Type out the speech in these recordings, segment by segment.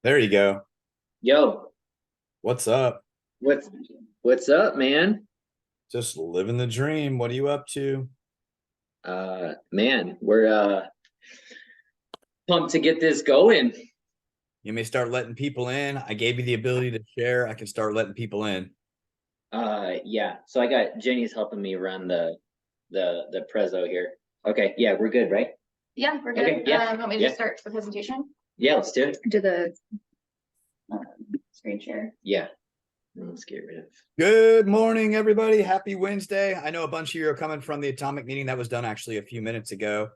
There you go. Yo, What's up? what's what's up, man? Just living the dream. What are you up to? Man, we're pumped to get this going. You may start letting people in. I gave you the ability to share. I can start letting people in. Yeah. So I got Jenny's helping me run the prezzo here. Okay, yeah, we're good, right? Yeah, we're good. Okay, yeah, Want me to yeah. just start the presentation? Yeah, let's do it. Do the screen share. Yeah. Let's get rid of. Good morning, everybody. Happy Wednesday. I know a bunch of you are coming from the atomic meeting that was done actually a few minutes ago.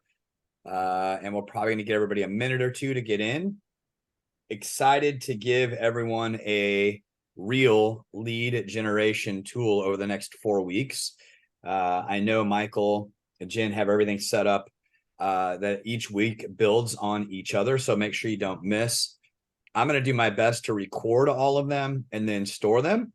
And we're probably going to get everybody a minute or two to get in. Excited to give everyone a real lead generation tool over the next 4 weeks. I know Michael and Jen have everything set up that each week builds on each other. So make sure you don't miss. I'm going to do my best to record all of them and then store them.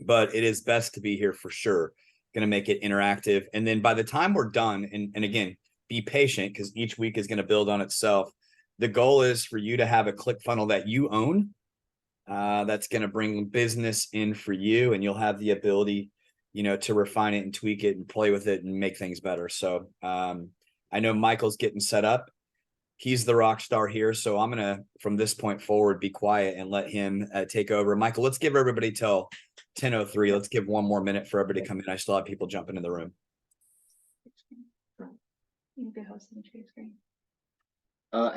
But it is best to be here for sure. Going to make it interactive. And then by the time we're done, and again, be patient because each week is going to build on itself. The goal is for you to have a ClickFunnels that you own. That's going to bring business in for you, and you'll have the ability, to refine it and tweak it and play with it and make things better. So I know Michael's getting set up. He's the rock star here. So I'm going to, from this point forward, be quiet and let him take over. Michael, let's give everybody till 10:03. Let's give one more minute for everybody to come in. I still have people jumping in the room. You can be hosting the share screen.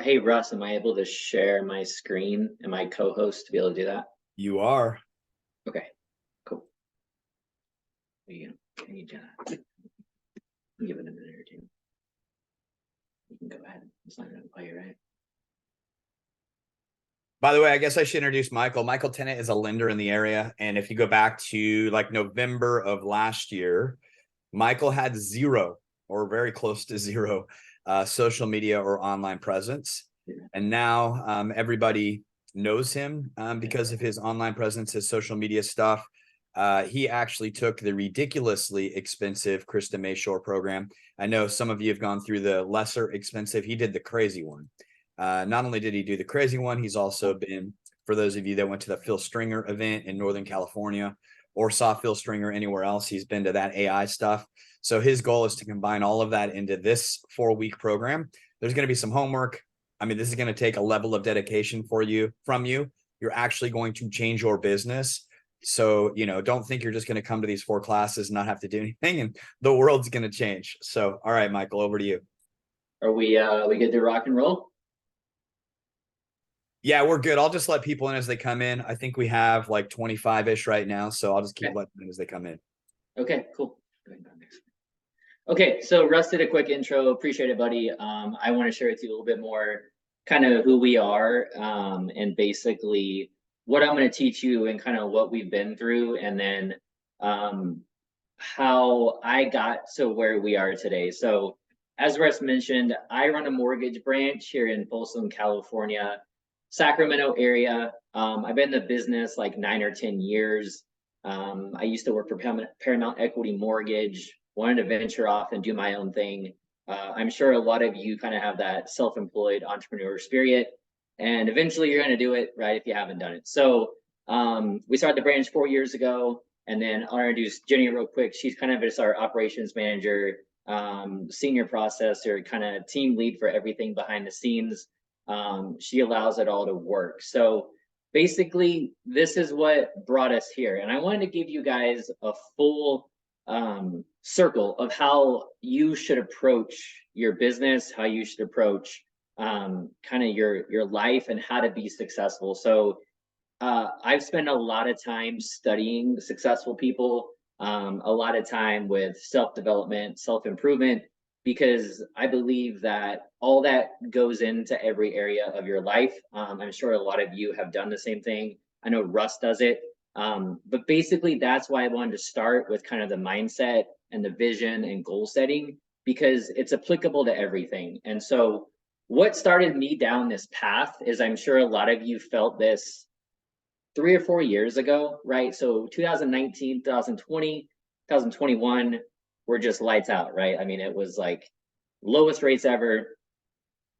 Hey Russ, am I able to share my screen and my co-host to be able to do that? You are. Okay, cool. I need Jenna. Give it a minute or two. You can go ahead. It's not gonna play, right? By the way, I guess I should introduce Michael. Michael Tennant is a lender in the area. And if you go back to like November of last year, Michael had zero or very close to zero social media or online presence. And now everybody knows him because of his online presence, his social media stuff. He actually took the ridiculously expensive Krista Mayshore program. I know some of you have gone through the lesser expensive. He did the crazy one. Not only did he do the crazy one, he's also been, for those of you that went to the Phil Stringer event in Northern California or saw Phil Stringer anywhere else, he's been to that AI stuff. So his goal is to combine all of that into this 4-week program. There's going to be some homework. I mean, this is going to take a level of dedication from you. You're actually going to change your business. So, don't think you're just going to come to these 4 classes and not have to do anything, and the world's going to change. So, all right, Michael, over to you. Are we good to rock and roll? Yeah, we're good. I'll just let people in as they come in. I think we have like 25-ish right now, so I'll just keep letting them as they come in. Okay, cool. Okay, so Russ did a quick intro. Appreciate it, buddy. I want to share with you a little bit more kind of who we are and basically what I'm going to teach you and kind of what we've been through, and then how I got to where we are today. So as Russ mentioned, I run a mortgage branch here in Folsom, California, Sacramento area. I've been in the business like 9 or 10 years. I used to work for Paramount Equity Mortgage, wanted to venture off and do my own thing. I'm sure a lot of you kind of have that self-employed entrepreneur spirit, and eventually you're going to do it, right, if you haven't done it. So we started the branch 4 years ago, and then I'll introduce Jenny real quick. She's kind of just our operations manager, senior processor, kind of team lead for everything behind the scenes. She allows it all to work. So basically, this is what brought us here. And I wanted to give you guys a full circle of how you should approach your business, how you should approach kind of your life, and how to be successful. So I've spent a lot of time studying successful people, a lot of time with self-development, self-improvement, because I believe that all that goes into every area of your life. I'm sure a lot of you have done the same thing. I know Russ does it. But basically, that's why I wanted to start with kind of the mindset and the vision and goal setting, because it's applicable to everything. And so what started me down this path is, I'm sure a lot of you felt this 3 or 4 years ago, right? So 2019, 2020, 2021 were just lights out, right? I mean, it was like lowest rates ever.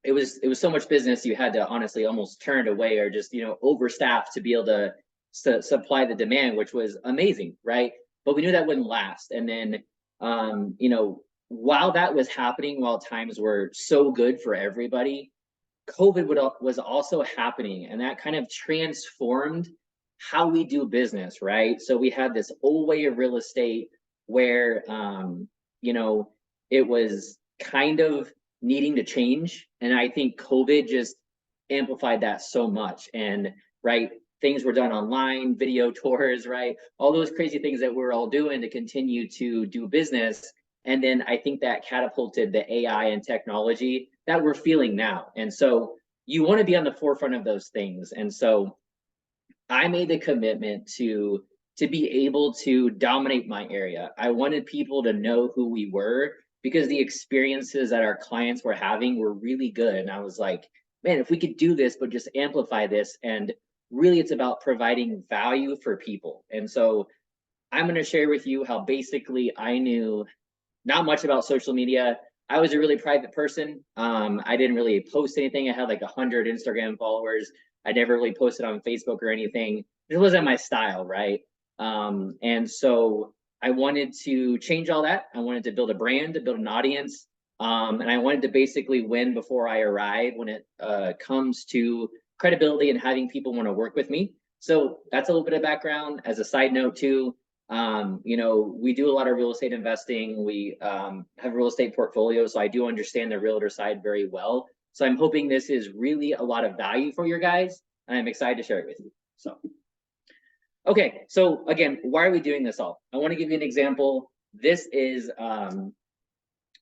It was so much business, you had to honestly almost turn it away, or just, overstaff to be able to supply the demand, which was amazing, right? But we knew that wouldn't last. And then, while that was happening, while times were so good for everybody, COVID was also happening, and that kind of transformed how we do business, right? So we had this old way of real estate where, it was kind of needing to change. And I think COVID just amplified that so much. And right, things were done online, video tours, right? All those crazy things that we're all doing to continue to do business. And then I think that catapulted the AI and technology that we're feeling now. And so you want to be on the forefront of those things. And so I made the commitment to be able to dominate my area. I wanted people to know who we were, because the experiences that our clients were having were really good. And I was like, man, if we could do this, but just amplify this. And really, it's about providing value for people. And so I'm going to share with you how basically I knew not much about social media. I was a really private person. I didn't really post anything. I had like 100 Instagram followers. I never really posted on Facebook or anything. It wasn't my style, right? And so I wanted to change all that. I wanted to build a brand, to build an audience. And I wanted to basically win before I arrive when it comes to credibility and having people want to work with me. So that's a little bit of background. As a side note too, we do a lot of real estate investing. We have a real estate portfolio, so I do understand the realtor side very well. So I'm hoping this is really a lot of value for your guys, and I'm excited to share it with you. So, okay, so again, why are we doing this all? I want to give you an example. This is a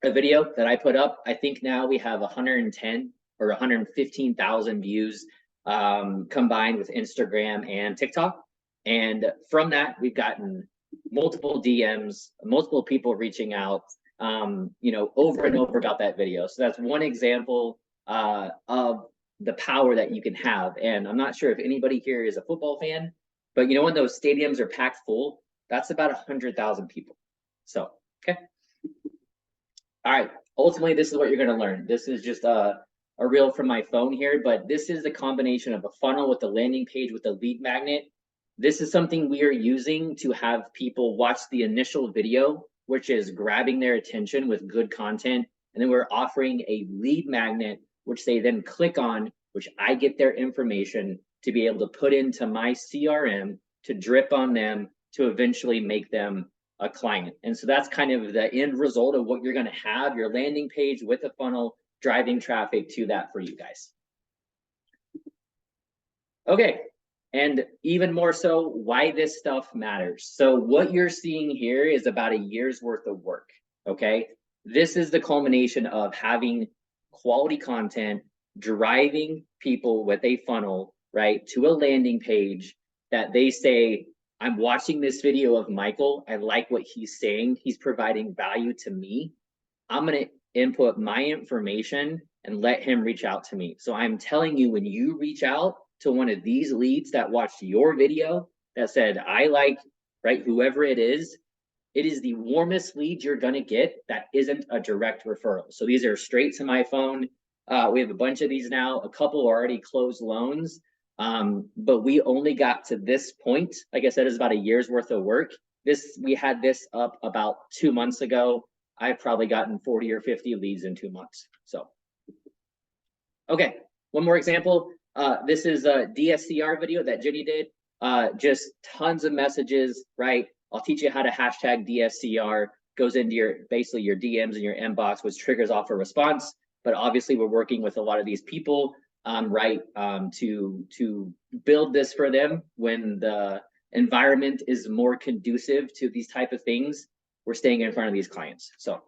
video that I put up. I think now we have 110 or 115,000 views combined with Instagram and TikTok. And from that, we've gotten multiple DMs, multiple people reaching out, over and over about that video. So that's one example of the power that you can have. And I'm not sure if anybody here is a football fan, but when those stadiums are packed full, that's about 100,000 people. So, okay. All right. Ultimately, this is what you're going to learn. This is just a reel from my phone here, but this is the combination of a funnel with a landing page with a lead magnet. This is something we are using to have people watch the initial video, which is grabbing their attention with good content. And then we're offering a lead magnet, which they then click on, which I get their information to be able to put into my CRM to drip on them to eventually make them a client. And so that's kind of the end result of what you're going to have, your landing page with a funnel driving traffic to that for you guys. Okay. And even more so, why this stuff matters. So what you're seeing here is about a year's worth of work, okay? This is the culmination of having quality content, driving people with a funnel, right, to a landing page that they say, I'm watching this video of Michael. I like what he's saying. He's providing value to me. I'm going to input my information and let him reach out to me. So I'm telling you, when you reach out to one of these leads that watched your video that said, I like, right, whoever it is the warmest lead you're going to get that isn't a direct referral. So these are straight to my phone. We have a bunch of these now. A couple already closed loans, but we only got to this point. Like I said, it's about a year's worth of work. We had this up about 2 months ago. I've probably gotten 40 or 50 leads in 2 months. So, okay, one more example. This is a DSCR video that Jenny did. Just tons of messages, right? I'll teach you how to hashtag DSCR, goes into basically your DMs and your inbox, which triggers off a response. But obviously we're working with a lot of these people, to build this for them when the environment is more conducive to these type of things. We're staying in front of these clients. So,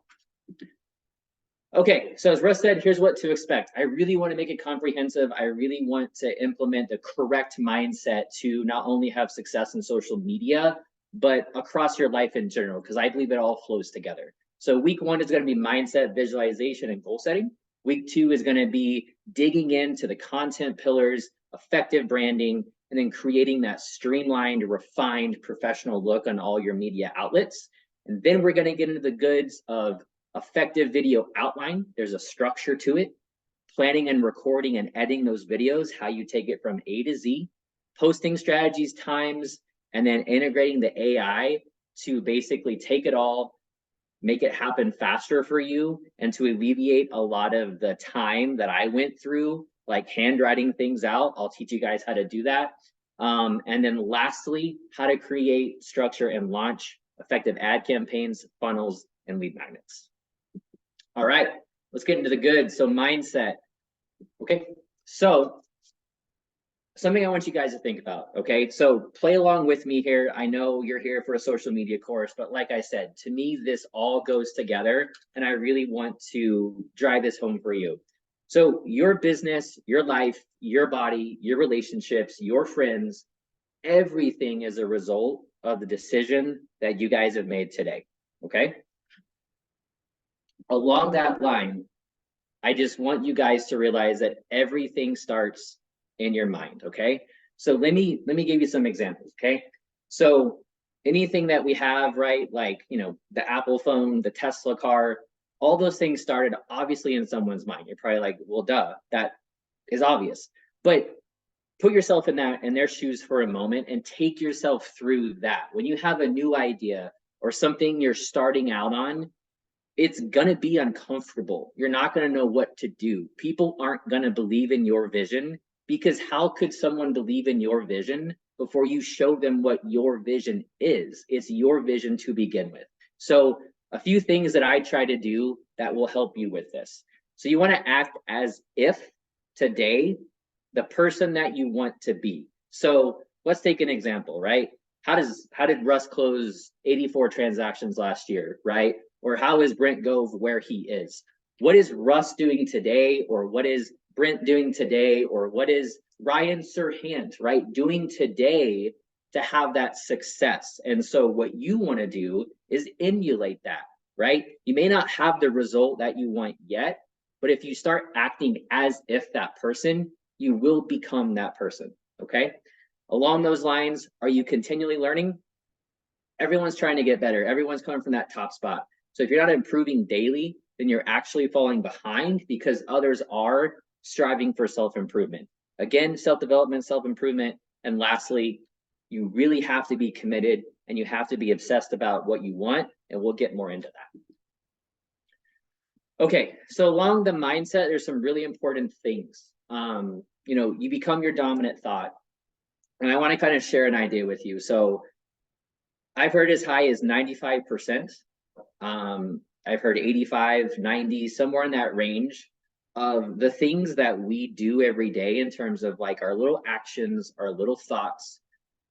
Okay, so as Russ said, here's what to expect. I really want to make it comprehensive. I really want to implement the correct mindset to not only have success in social media, but across your life in general, because I believe it all flows together. So week 1 is going to be mindset, visualization, and goal setting. Week 2 is going to be digging into the content pillars, effective branding, and then creating that streamlined, refined, professional look on all your media outlets. And then we're going to get into the goods of effective video outline. There's a structure to it. Planning and recording and editing those videos, how you take it from A to Z, posting strategies, times, and then integrating the AI to basically take it all, make it happen faster for you, and to alleviate a lot of the time that I went through, like handwriting things out. I'll teach you guys how to do that. And then lastly, how to create, structure, and launch effective ad campaigns, funnels, and lead magnets. All right, let's get into the goods. So mindset. Okay, so something I want you guys to think about. Okay, so play along with me here. I know you're here for a social media course, but like I said, to me, this all goes together, and I really want to drive this home for you. So your business, your life, your body, your relationships, your friends, everything is a result of the decision that you guys have made today. Okay. Along that line, I just want you guys to realize that everything starts in your mind, okay? So let me give you some examples, okay? So anything that we have, right? Like, you know, the Apple phone, the Tesla car, all those things started obviously in someone's mind. You're probably like, well, duh, that is obvious. But put yourself in their shoes for a moment and take yourself through that. When you have a new idea or something you're starting out on, it's going to be uncomfortable. You're not going to know what to do. People aren't going to believe in your vision, because how could someone believe in your vision before you show them what your vision is? It's your vision to begin with. So a few things that I try to do that will help you with this. So you want to act as if today the person that you want to be. So let's take an example, right? How did Russ close 84 transactions last year, right? Or how is Brent Gove where he is? What is Russ doing today? Or what is Brent doing today? Or what is Ryan Serhant, right, doing today to have that success? And so what you want to do is emulate that, right? You may not have the result that you want yet, but if you start acting as if that person, you will become that person, okay? Along those lines, are you continually learning? Everyone's trying to get better. Everyone's coming from that top spot. So if you're not improving daily, then you're actually falling behind, because others are striving for self-improvement. Again, self-development, self-improvement. And lastly, you really have to be committed and you have to be obsessed about what you want, and we'll get more into that. Okay, so along the mindset, there's some really important things. You know, you become your dominant thought. And I want to kind of share an idea with you. So I've heard as high as 95%. I've heard 85, 90, somewhere in that range of the things that we do every day in terms of like our little actions, our little thoughts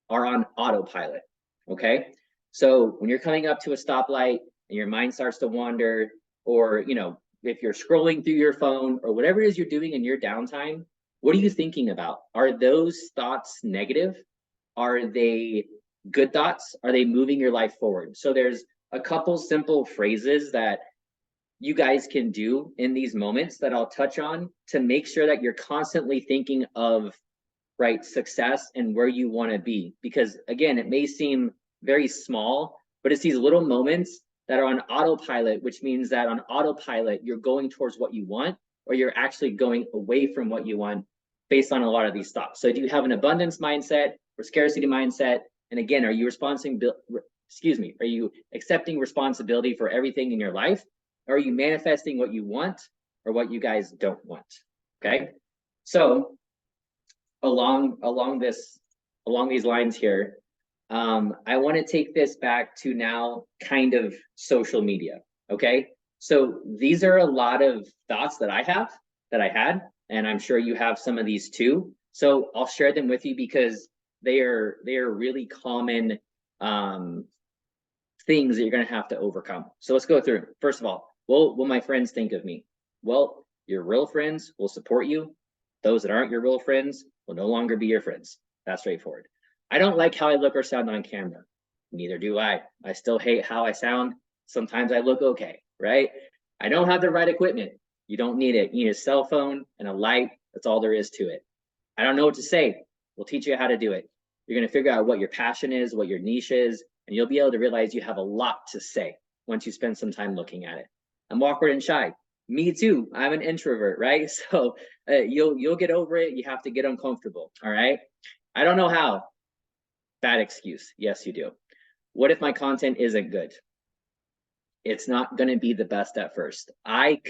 are on autopilot. Okay. So when you're coming up to a stoplight and your mind starts to wander, or, you know, if you're scrolling through your phone or whatever it is you're doing in your downtime, what are you thinking about? Are those thoughts negative? Are they good thoughts? Are they moving your life forward? So there's a couple simple phrases that you guys can do in these moments that I'll touch on to make sure that you're constantly thinking of, right, success and where you want to be. Because again, it may seem very small, but it's these little moments that are on autopilot, which means that on autopilot, you're going towards what you want, or you're actually going away from what you want based on a lot of these thoughts. So do you have an abundance mindset or scarcity mindset? And again, are you are you accepting responsibility for everything in your life? Or are you manifesting what you want or what you guys don't want? Okay. So along these lines here, I want to take this back to now kind of social media. Okay. So these are a lot of thoughts that I had, and I'm sure you have some of these too. So I'll share them with you because they are really common things that you're going to have to overcome. So let's go through. First of all, what will my friends think of me? Well, your real friends will support you. Those that aren't your real friends will no longer be your friends. That's straightforward. I don't like how I look or sound on camera. Neither do I. I still hate how I sound. Sometimes I look okay, right? I don't have the right equipment. You don't need it. You need a cell phone and a light. That's all there is to it. I don't know what to say. We'll teach you how to do it. You're going to figure out what your passion is, what your niche is, and you'll be able to realize you have a lot to say once you spend some time looking at it. I'm awkward and shy. Me too. I'm an introvert, right? So you'll get over it. You have to get uncomfortable. All right. I don't know how. Bad excuse. Yes, you do. What if my content isn't good? It's not going to be the best at first. I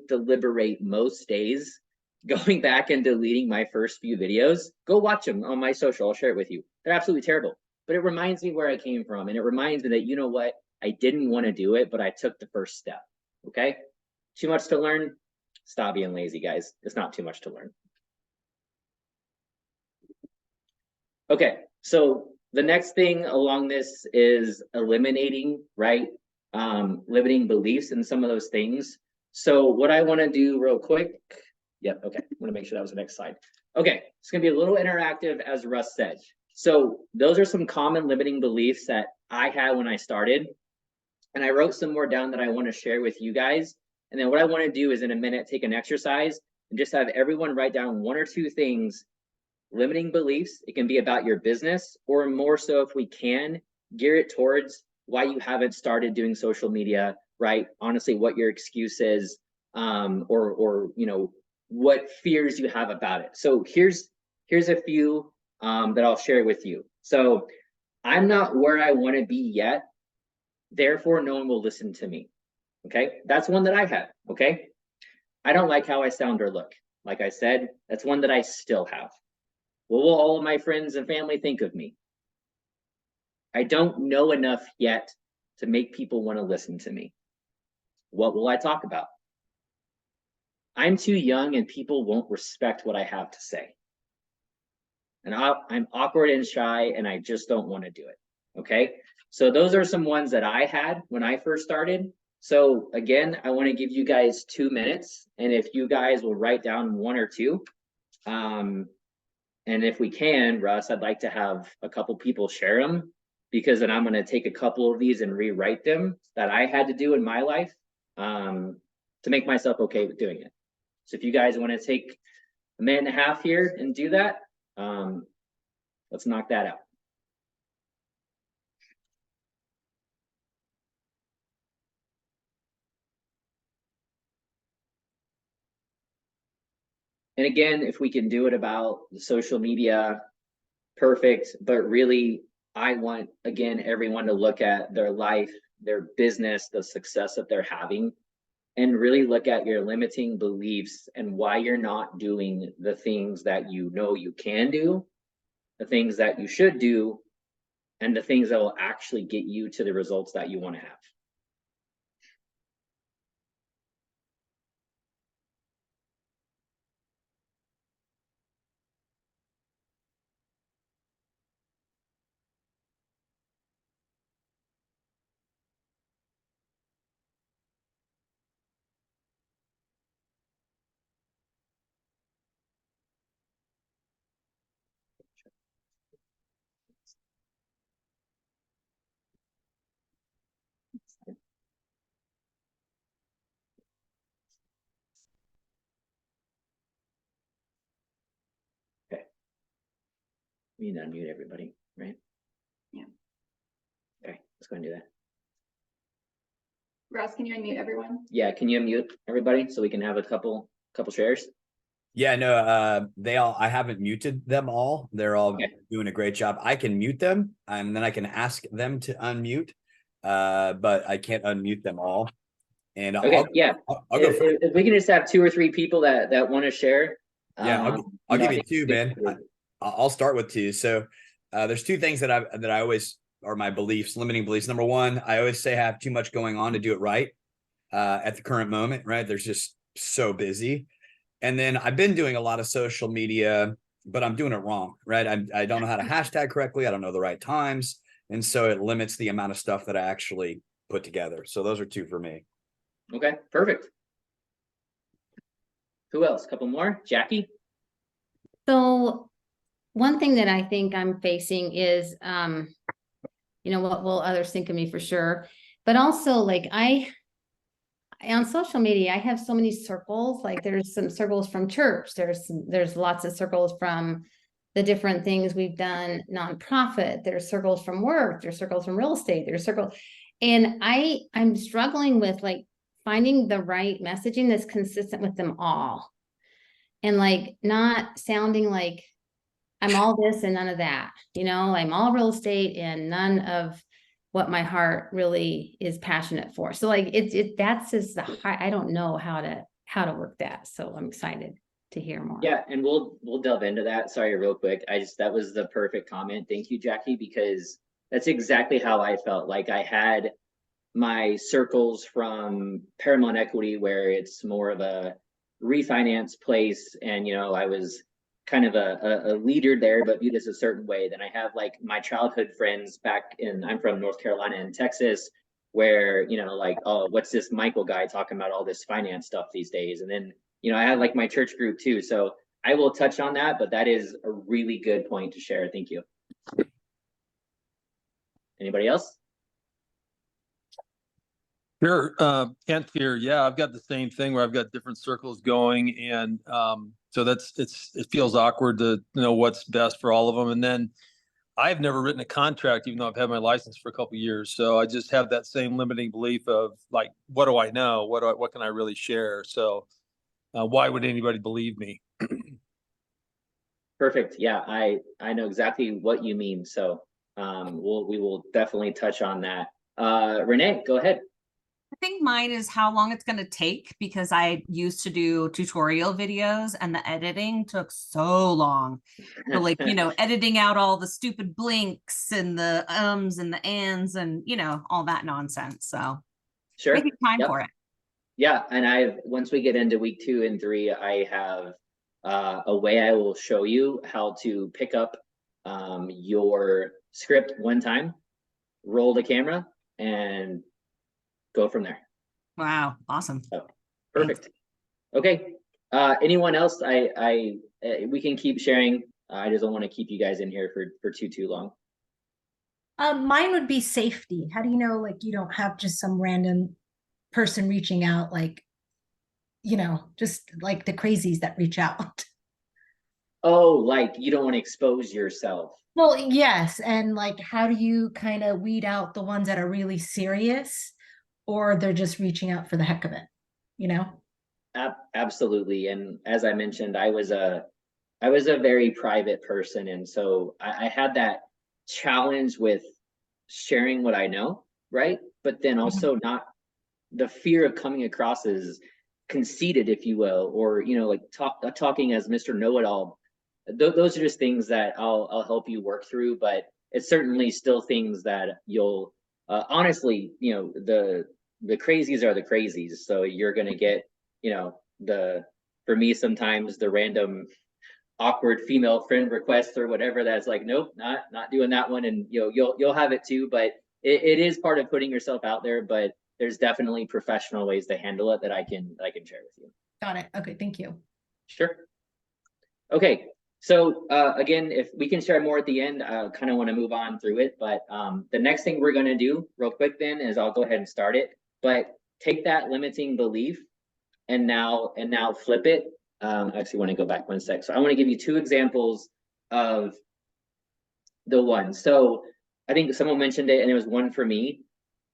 deliberate most days going back and deleting my first few videos. Go watch them on my social. I'll share it with you. They're absolutely terrible, but it reminds me where I came from. And it reminds me that, you know what? I didn't want to do it, but I took the first step. Okay. Too much to learn? Stop being lazy, guys. It's not too much to learn. Okay. So the next thing along this is eliminating, right? Limiting beliefs and some of those things. So what I want to do real quick. Yep. Okay. I want to make sure that was the next slide. Okay. It's going to be a little interactive, as Russ said. So those are some common limiting beliefs that I had when I started. And I wrote some more down that I want to share with you guys. And then what I want to do is in a minute, take an exercise and just have everyone write down one or two things, limiting beliefs. It can be about your business, or more so if we can, gear it towards why you haven't started doing social media, right? Honestly, what your excuse is, or you know, what fears you have about it. So here's a few that I'll share with you. So I'm not where I want to be yet, therefore no one will listen to me. Okay, that's one that I had. Okay, I don't like how I sound or look. Like I said, that's one that I still have. What will all of my friends and family think of me? I don't know enough yet to make people want to listen to me. What will I talk about? I'm too young and people won't respect what I have to say. And I'm awkward and shy and I just don't want to do it. Okay, so those are some ones that I had when I first started. So again, I want to give you guys 2 minutes, and if you guys will write down one or two, and if we can, Russ, I'd like to have a couple people share them, because then I'm going to take a couple of these and rewrite them that I had to do in my life to make myself okay with doing it. So if you guys want to take a minute and a half here and do that, let's knock that out. And again, if we can do it about the social media, perfect. But really, I want, again, everyone to look at their life, their business, the success that they're having, and really look at your limiting beliefs and why you're not doing the things that you know you can do, the things that you should do, and the things that will actually get you to the results that you want to have. Okay. We need to unmute everybody, right? Yeah. Okay, let's go and do that. Ross, can you unmute everyone? Yeah, can you unmute everybody so we can have a couple shares? Yeah, no, I haven't muted them all. They're all doing a great job. I can mute them and then I can ask them to unmute, but I can't unmute them all. And okay, I'll go first. If we can just have 2 or 3 people that want to share. Yeah, I'll give you 2, man. I'll start with 2. So there's 2 things that I always are my beliefs, limiting beliefs. Number 1, I always say I have too much going on to do it right at the current moment, right? There's just so busy. And then I've been doing a lot of social media, but I'm doing it wrong, right? I don't know how to hashtag correctly. I don't know the right times. And so it limits the amount of stuff that I actually put together. So those are 2 for me. Okay, perfect. Who else? Couple more. Jackie? So one thing that I think I'm facing is, what will others think of me for sure? But also like on social media, I have so many circles, like there's some circles from church. There's lots of circles from the different things we've done nonprofit. There's circles from work, there's circles from real estate, there's circles. And I'm struggling with like finding the right messaging that's consistent with them all. And like not sounding like I'm all this and none of that, I'm all real estate and none of what my heart really is passionate for. So like that's just I don't know how to work that. So I'm excited to hear more. Yeah, and we'll delve into that. Sorry, real quick. That was the perfect comment. Thank you, Jackie, because that's exactly how I felt. Like I had my circles from Paramount Equity, where it's more of a refinance place, and I was kind of a leader there, but viewed as a certain way. Then I have like my childhood friends I'm from North Carolina and Texas, where like, oh, what's this Michael guy talking about all this finance stuff these days? And then I have like my church group too. So I will touch on that, but that is a really good point to share. Thank you. Anybody else? Sure. Kent here. Yeah, I've got the same thing where I've got different circles going, and so it feels awkward to know what's best for all of them. And then I've never written a contract, even though I've had my license for a couple of years. So I just have that same limiting belief of like, what do I know? What can I really share? So why would anybody believe me? Perfect. Yeah, I know exactly what you mean. So we will definitely touch on that. Renee, go ahead. I think mine is how long it's going to take, because I used to do tutorial videos and the editing took so long. So like, editing out all the stupid blinks and the ums and the ands and, all that nonsense. So Sure. making time for it. Yeah. And once we get into week 2 and 3, I have a way I will show you how to pick up your script one time, roll the camera, and go from there. Wow. Awesome. So, perfect. Okay. Anyone else? We can keep sharing. I just don't want to keep you guys in here for too long. Mine would be safety. How do you know, like, you don't have just some random person reaching out, like, just like the crazies that reach out? Oh, like you don't want to expose yourself. Well, yes. And like, how do you kind of weed out the ones that are really serious, or they're just reaching out for the heck of it, Absolutely. And as I mentioned, I was a very private person. And so I had that challenge with sharing what I know, right? But then also not the fear of coming across as conceited, if you will, or, like talking as Mr. Know-it-all. Those are just things that I'll help you work through, but it's certainly still things that you'll, honestly, the crazies are the crazies. So you're going to get, for me, sometimes the random awkward female friend requests or whatever, that's like, nope, not doing that one. And you'll have it too, but it is part of putting yourself out there, but there's definitely professional ways to handle it that I can share with you. Got it. Okay. Thank you. Sure. Okay. So again, if we can share more at the end, I kind of want to move on through it. But the next thing we're going to do real quick then is I'll go ahead and start it. But take that limiting belief and now flip it. I actually want to go back one sec. So I want to give you 2 examples of the one. So I think someone mentioned it, and it was one for me.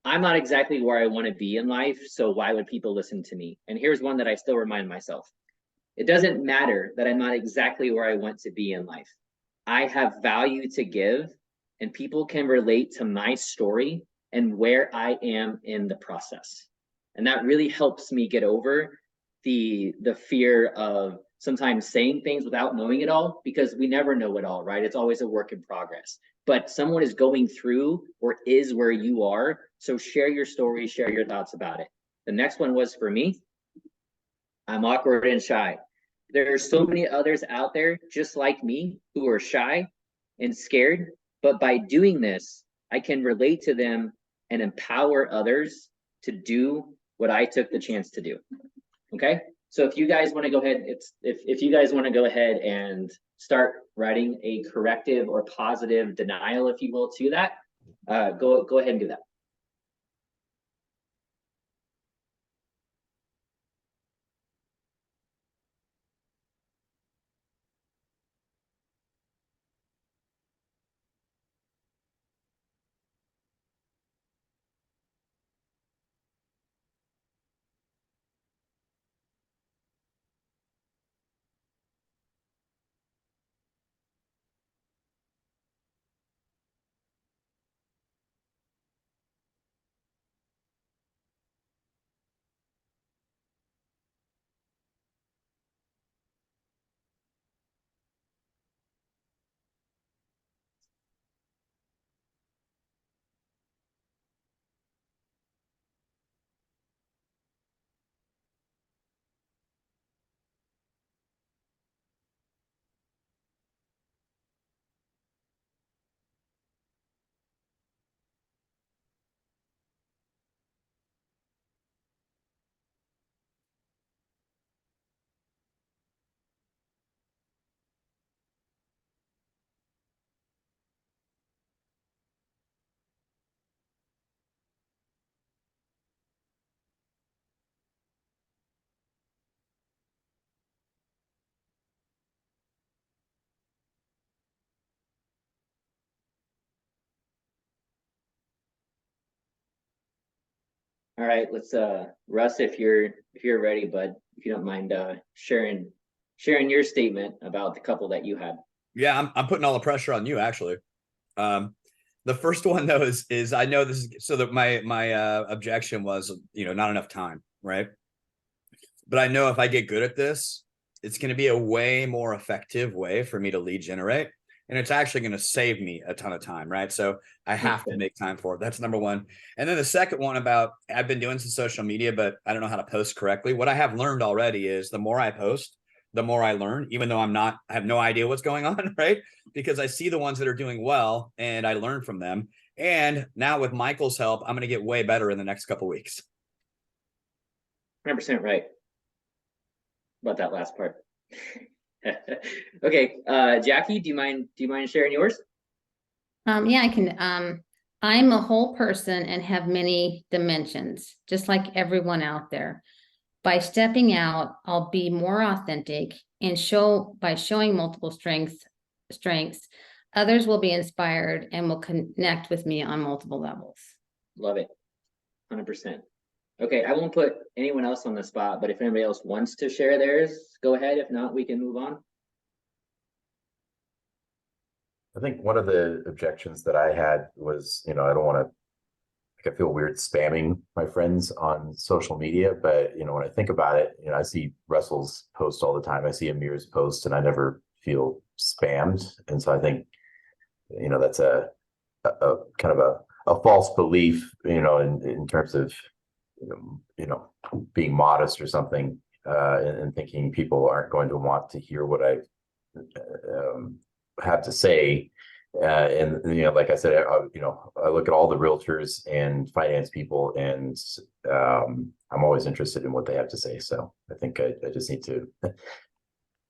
I'm not exactly where I want to be in life, so why would people listen to me? And here's one that I still remind myself. It doesn't matter that I'm not exactly where I want to be in life. I have value to give, and people can relate to my story and where I am in the process. And that really helps me get over the fear of sometimes saying things without knowing it all, because we never know it all, right? It's always a work in progress. But someone is going through or is where you are, so share your story, share your thoughts about it. The next one was for me. I'm awkward and shy. There are so many others out there just like me who are shy and scared, but by doing this, I can relate to them and empower others to do what I took the chance to do. Okay, So if you guys want to go ahead, if you guys want to go ahead and start writing a corrective or positive denial, if you will, to that, go ahead and do that. All right, let's Russ, if you're ready, bud, if you don't mind sharing your statement about the couple that you had. Yeah, I'm putting all the pressure on you actually. The first one though is I know this is so that my objection was, not enough time, right? But I know if I get good at this, it's going to be a way more effective way for me to lead generate. And it's actually going to save me a ton of time, right? So I have to make time for it. That's number one. And then the second one about I've been doing some social media, but I don't know how to post correctly. What I have learned already is the more I post, the more I learn, even though I have no idea what's going on, right? Because I see the ones that are doing well and I learn from them. And now with Michael's help, I'm going to get way better in the next couple of weeks. 100% right about that last part. Okay, Jackie, do you mind sharing yours? Yeah, I can. I'm a whole person and have many dimensions, just like everyone out there. By stepping out, I'll be more authentic and by showing multiple strengths, others will be inspired and will connect with me on multiple levels. Love it. 100%. Okay, I won't put anyone else on the spot, but if anybody else wants to share theirs, go ahead. If not, we can move on. I think one of the objections that I had was, I don't want to, I feel weird spamming my friends on social media, but, when I think about it, I see Russell's post all the time. I see Amir's post and I never feel spammed. And so I think, that's a kind of a false belief, in terms of, being modest or something, and thinking people aren't going to want to hear what I have to say. And like I said, I look at all the realtors and finance people, and I'm always interested in what they have to say. So I think I just need to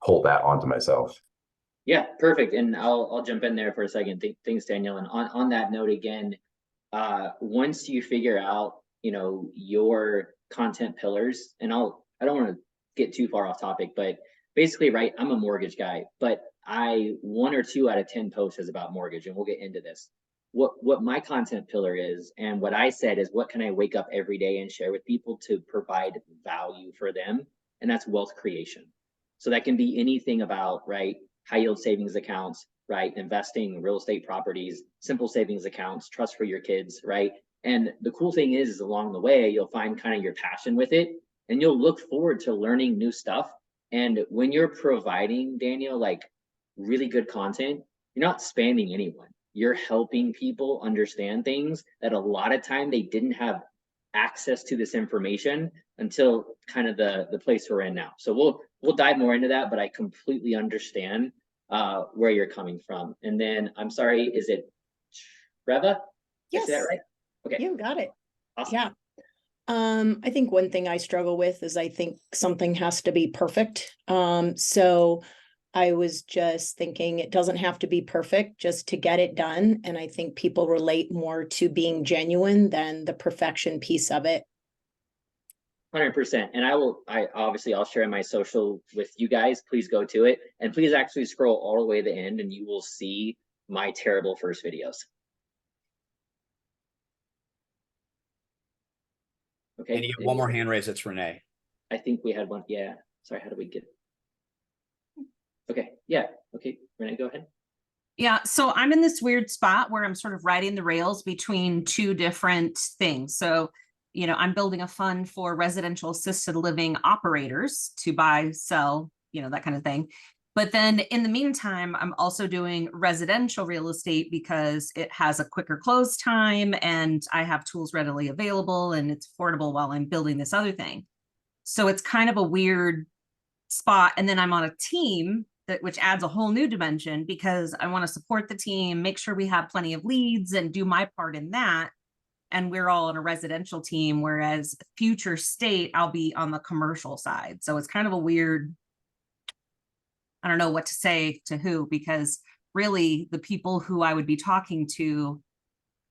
hold that onto myself. Yeah, perfect. And I'll jump in there for a second. Thanks, Daniel. And on that note again, once you figure out, your content pillars, and I don't want to get too far off topic, but basically, right, I'm a mortgage guy, but 1 or 2 out of 10 posts is about mortgage, and we'll get into this. What my content pillar is, and what I said is, what can I wake up every day and share with people to provide value for them? And that's wealth creation. So that can be anything about, right, high yield savings accounts, right, investing, real estate properties, simple savings accounts, trust for your kids, right? And the cool thing is along the way, you'll find kind of your passion with it, and you'll look forward to learning new stuff. And when you're providing, Daniel, like really good content, you're not spamming anyone. You're helping people understand things that a lot of time they didn't have access to this information until kind of the place we're in now. So we'll dive more into that, but I completely understand where you're coming from. And then I'm sorry, is it Treva? Yes. Is that right? Okay. You got it. Awesome. Yeah. I think one thing I struggle with is I think something has to be perfect. So I was just thinking it doesn't have to be perfect just to get it done. And I think people relate more to being genuine than the perfection piece of it. 100%. And I'll share my social with you guys. Please go to it. And please actually scroll all the way to the end and you will see my terrible first videos. Okay. And you get one more hand raise, it's Renee. I think we had one. Yeah. Sorry, how do we get? Okay. Yeah. Okay. Renee, go ahead. Yeah, so I'm in this weird spot where I'm sort of riding the rails between two different things. So, you know, I'm building a fund for residential assisted living operators to buy, sell, you know, that kind of thing. But then in the meantime, I'm also doing residential real estate because it has a quicker close time and I have tools readily available and it's affordable while I'm building this other thing. So it's kind of a weird spot. And then I'm on a team which adds a whole new dimension because I want to support the team, make sure we have plenty of leads and do my part in that. And we're all on a residential team, whereas future state, I'll be on the commercial side. So it's kind of a weird, I don't know what to say to who, because really the people who I would be talking to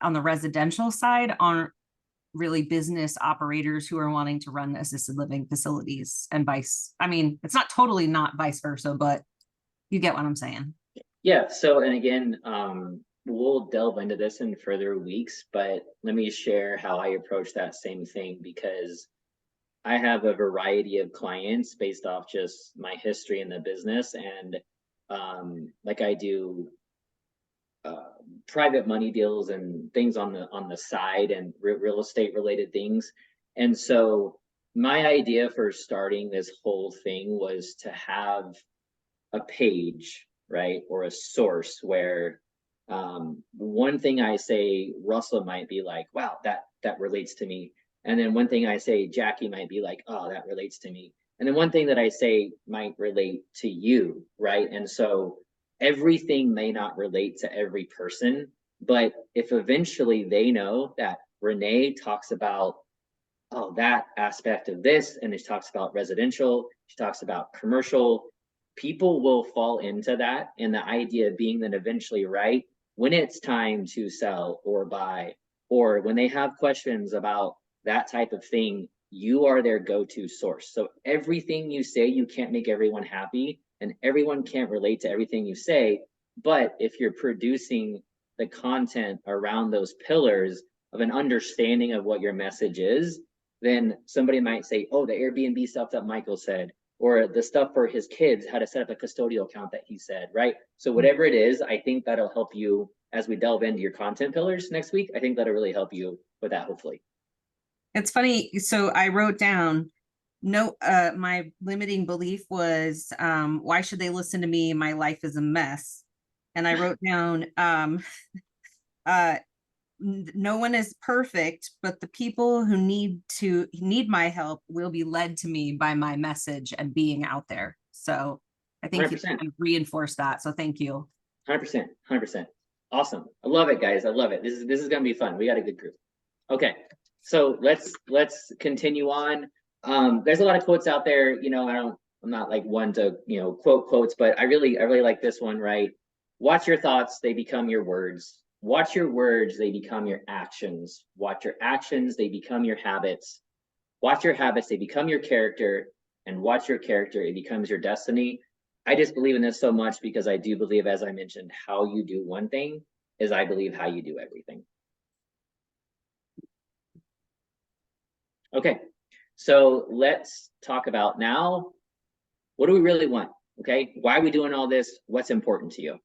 on the residential side aren't really business operators who are wanting to run assisted living facilities and vice. I mean, it's not totally not vice versa, but you get what I'm saying. Yeah. So, and again, we'll delve into this in further weeks, but let me share how I approach that same thing because I have a variety of clients based off just my history in the business. And like I do private money deals and things on the side and real estate related things. And so my idea for starting this whole thing was to have a page, right, or a source where one thing I say, Russell might be like, wow, that relates to me. And then one thing I say, Jackie might be like, oh, that relates to me. And then one thing that I say might relate to you, right? And so everything may not relate to every person, but if eventually they know that Renee talks about, oh, that aspect of this, and she talks about residential, she talks about commercial, people will fall into that. And the idea being that eventually, right, when it's time to sell or buy, or when they have questions about that type of thing, you are their go-to source. So everything you say, you can't make everyone happy and everyone can't relate to everything you say. But if you're producing the content around those pillars of an understanding of what your message is, then somebody might say, oh, the Airbnb stuff that Michael said, or the stuff for his kids, how to set up a custodial account that he said, right? So whatever it is, I think that'll help you as we delve into your content pillars next week. I think that'll really help you with that, hopefully. It's funny. So I wrote down, my limiting belief was, why should they listen to me? My life is a mess. And I wrote down, no one is perfect, but the people who need my help will be led to me by my message and being out there. So I think 100%. You kind of reinforce that. So thank you. 100%. Awesome. I love it, guys. I love it. This is going to be fun. We got a good group. Okay. So let's continue on. There's a lot of quotes out there. You know, I'm not like one to, you know, quote quotes, but I really like this one, right? Watch your thoughts. They become your words. Watch your words, they become your actions. Watch your actions, they become your habits. Watch your habits, they become your character. And watch your character, it becomes your destiny. I just believe in this so much because I do believe, as I mentioned, how you do one thing is, I believe, how you do everything. Okay, so let's talk about now, what do we really want? Okay, why are we doing all this? What's important to you?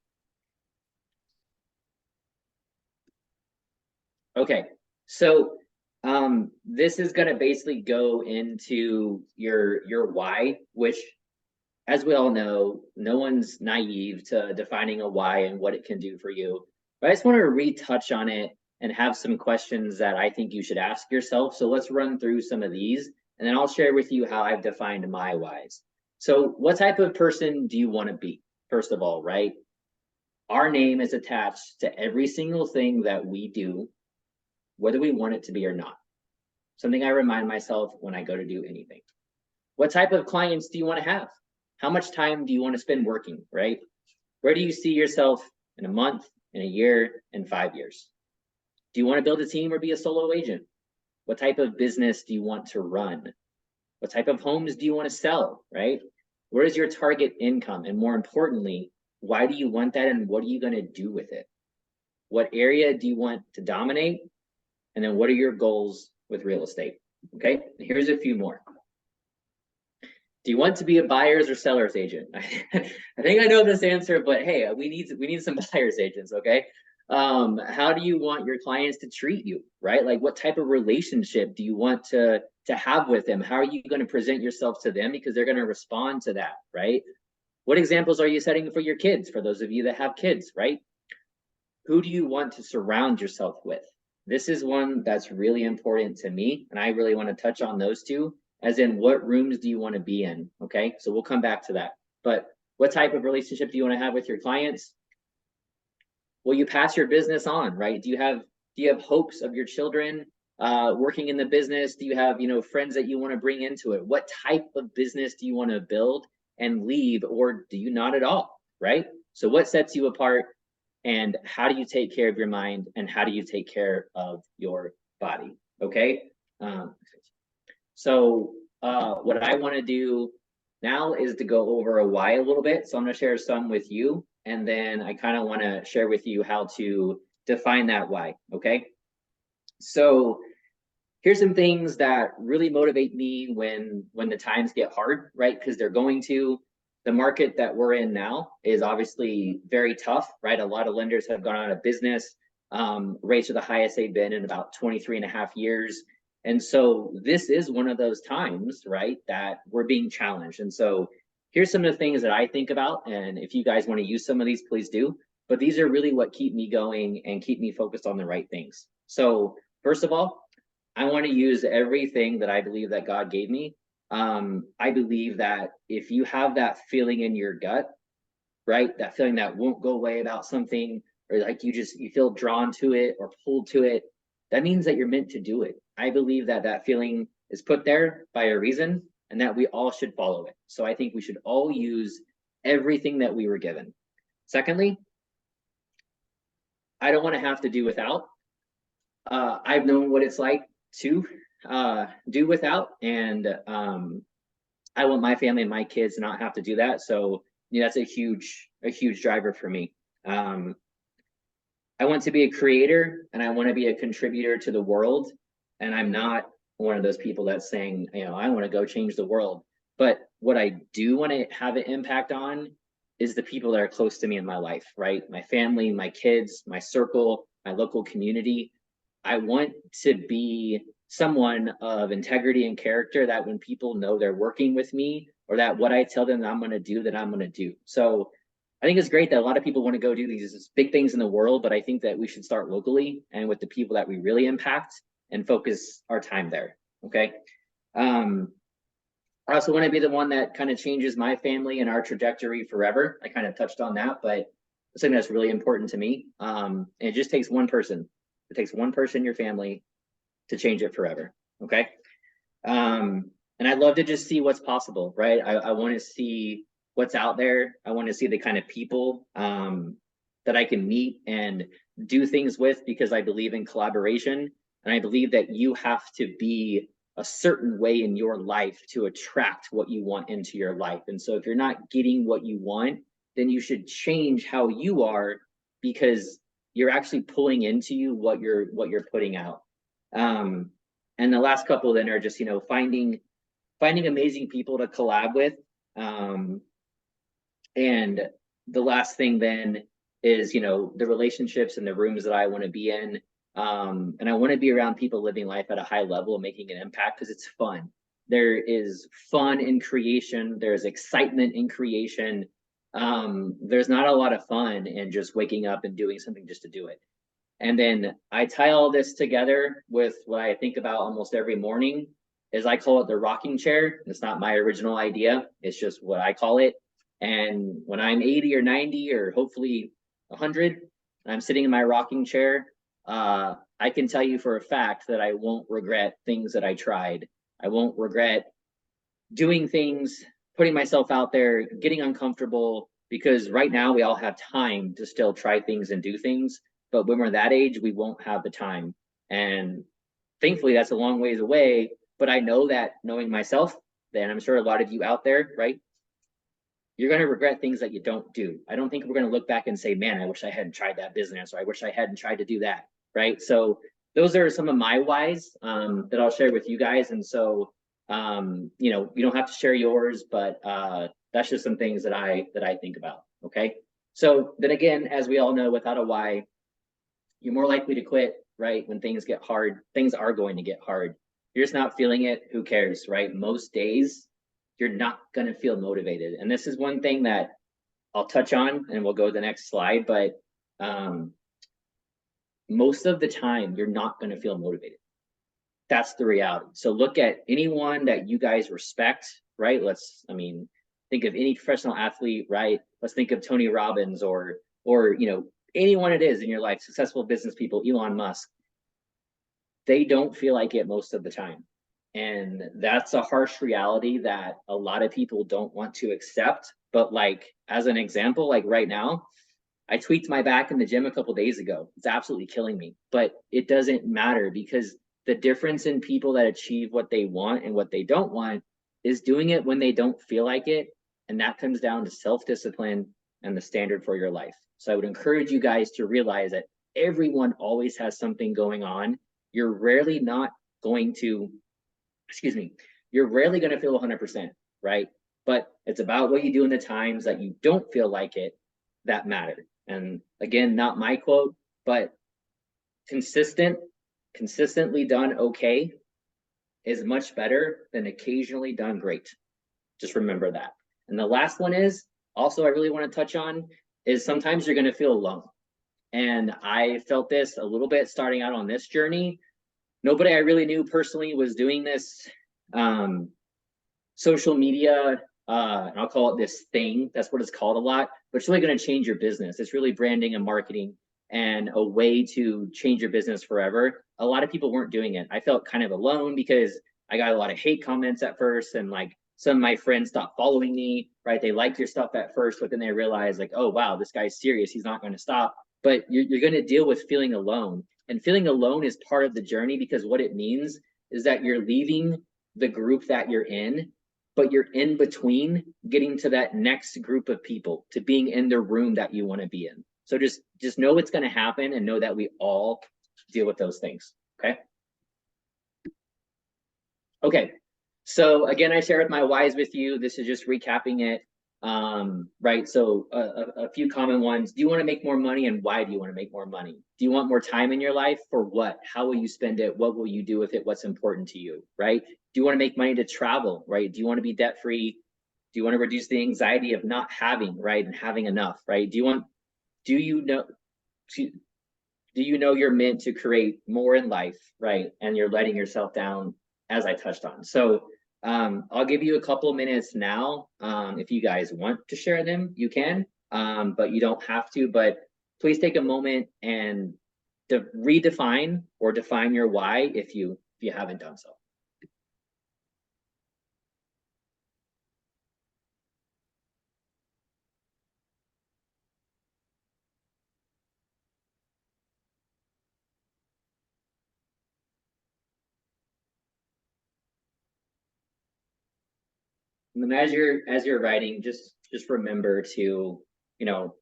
Okay, so this is going to basically go into your why, which, as we all know, no one's naive to defining a why and what it can do for you. But I just want to retouch on it and have some questions that I think you should ask yourself. So let's run through some of these, and then I'll share with you how I've defined my whys. So what type of person do you want to be? First of all, right? Our name is attached to every single thing that we do, whether we want it to be or not. something I remind myself when I go to do anything. What type of clients do you want to have? How much time do you want to spend working, right? Where do you see yourself in a month, in a year, in 5 years? Do you want to build a team or be a solo agent? What type of business do you want to run? What type of homes do you want to sell, right? Where is your target income? And more importantly, why do you want that and what are you going to do with it? What area do you want to dominate? And then what are your goals with real estate? Okay, here's a few more. Do you want to be a buyer's or seller's agent? I think I know this answer, but hey, we need some buyer's agents, okay? How do you want your clients to treat you, right? Like what type of relationship do you want to have with them? How are you going to present yourself to them? Because they're going to respond to that, right? What examples are you setting for your kids? For those of you that have kids, right? Who do you want to surround yourself with? This is one that's really important to me. And I really want to touch on those two, as in what rooms do you want to be in? Okay, so we'll come back to that. But what type of relationship do you want to have with your clients? Will you pass your business on, right? Do you have hopes of your children working in the business? Do you have, friends that you want to bring into it? What type of business do you want to build and leave, or do you not at all, right? So what sets you apart, and how do you take care of your mind, and how do you take care of your body? Okay. So what I want to do now is to go over a why a little bit. So I'm going to share some with you, and then I kind of want to share with you how to define that why. Okay. So here's some things that really motivate me when the times get hard, right? Because they're going to. The market that we're in now is obviously very tough, right? A lot of lenders have gone out of business. Rates are the highest they've been in about 23 and a half years. And so this is one of those times, right, that we're being challenged. And so here's some of the things that I think about. And if you guys want to use some of these, please do. But these are really what keep me going and keep me focused on the right things. So first of all, I want to use everything that I believe that God gave me. I believe that if you have that feeling in your gut, right, that feeling that won't go away about something, or like you feel drawn to it or pulled to it, that means that you're meant to do it. I believe that that feeling is put there by a reason, and that we all should follow it. So I think we should all use everything that we were given. Secondly, I don't want to have to do without. I've known what it's like to do without, and I want my family and my kids to not have to do that. So that's a huge driver for me. I want to be a creator, and I want to be a contributor to the world. And I'm not one of those people that's saying, I want to go change the world. But what I do want to have an impact on is the people that are close to me in my life, right? My family, my kids, my circle, my local community. I want to be someone of integrity and character that when people know they're working with me, or that what I tell them that I'm going to do, that I'm going to do. So I think it's great that a lot of people want to go do these big things in the world, but I think that we should start locally and with the people that we really impact and focus our time there. Okay. I also want to be the one that kind of changes my family and our trajectory forever. I kind of touched on that, but something that's really important to me. And it just takes one person. It takes one person in your family to change it forever. Okay. And I'd love to just see what's possible, right? I want to see what's out there. I want to see the kind of people that I can meet and do things with, because I believe in collaboration. And I believe that you have to be a certain way in your life to attract what you want into your life. And so if you're not getting what you want, then you should change how you are, because you're actually pulling into you what you're putting out. And the last couple then are just, finding amazing people to collab with. And the last thing then is, the relationships and the rooms that I want to be in. And I want to be around people living life at a high level and making an impact, because it's fun. There is fun in creation. There's excitement in creation. There's not a lot of fun in just waking up and doing something just to do it. And then I tie all this together with what I think about almost every morning, is I call it the rocking chair. It's not my original idea. It's just what I call it. And when I'm 80 or 90 or hopefully 100, I'm sitting in my rocking chair, I I can tell you for a fact that I won't regret things that I tried. I won't regret doing things, putting myself out there, getting uncomfortable, because right now we all have time to still try things and do things. But when we're that age, we won't have the time. And thankfully, that's a long ways away. But I know that, knowing myself, then I'm sure a lot of you out there, right? You're going to regret things that you don't do. I don't think we're going to look back and say, man, I wish I hadn't tried that business, or I wish I hadn't tried to do that, right? So those are some of my whys that I'll share with you guys. And so, you know, you don't have to share yours, but that's just some things that I think about, okay? So then again, as we all know, without a why, you're more likely to quit, right? When things get hard, things are going to get hard. You're just not feeling it, who cares, right? Most days, you're not going to feel motivated. And this is one thing that I'll touch on, and we'll go to the next slide, but most of the time, you're not going to feel motivated. That's the reality. So look at anyone that you guys respect, right? I mean, think of any professional athlete, right? Let's think of Tony Robbins or, you know, anyone it is in your life, successful business people, Elon Musk. They don't feel like it most of the time. And that's a harsh reality that a lot of people don't want to accept. But like, as an example, like right now, I tweaked my back in the gym a couple days ago. It's absolutely killing me, but it doesn't matter, because the difference in people that achieve what they want and what they don't want is doing it when they don't feel like it. And that comes down to self-discipline and the standard for your life. So I would encourage you guys to realize that everyone always has something going on. You're rarely not going to, you're rarely going to feel 100%, right? But it's about what you do in the times that you don't feel like it that matter. And again, not my quote, but consistently done okay is much better than occasionally done great. Just remember that. And the last one is also I really want to touch on is sometimes you're going to feel alone. And I felt this a little bit starting out on this journey. Nobody I really knew personally was doing this social media, and I'll call it this thing. That's what it's called a lot, but it's really going to change your business. It's really branding and marketing and a way to change your business forever. A lot of people weren't doing it. I felt kind of alone because I got a lot of hate comments at first, and like some of my friends stopped following me, right? They liked your stuff at first, but then they realized like, oh, wow, this guy's serious. He's not going to stop. But you're going to deal with feeling alone. And feeling alone is part of the journey, because what it means is that you're leaving the group that you're in, but you're in between getting to that next group of people, to being in the room that you want to be in. So just know it's going to happen, and know that we all deal with those things. Okay. Okay. So again, I shared my whys with you. This is just recapping it. Right. So a few common ones. Do you want to make more money, and why do you want to make more money? Do you want more time in your life? For what? How will you spend it? What will you do with it? What's important to you? Right. Do you want to make money to travel? Right. Do you want to be debt free? Do you want to reduce the anxiety of not having, right, and having enough? Right. Do you know you're meant to create more in life, right? And you're letting yourself down, as I touched on. So I'll give you a couple minutes now. If you guys want to share them, you can, but you don't have to. But please take a moment and redefine or define your why if you haven't done so. And then as you're writing, just remember to, you know,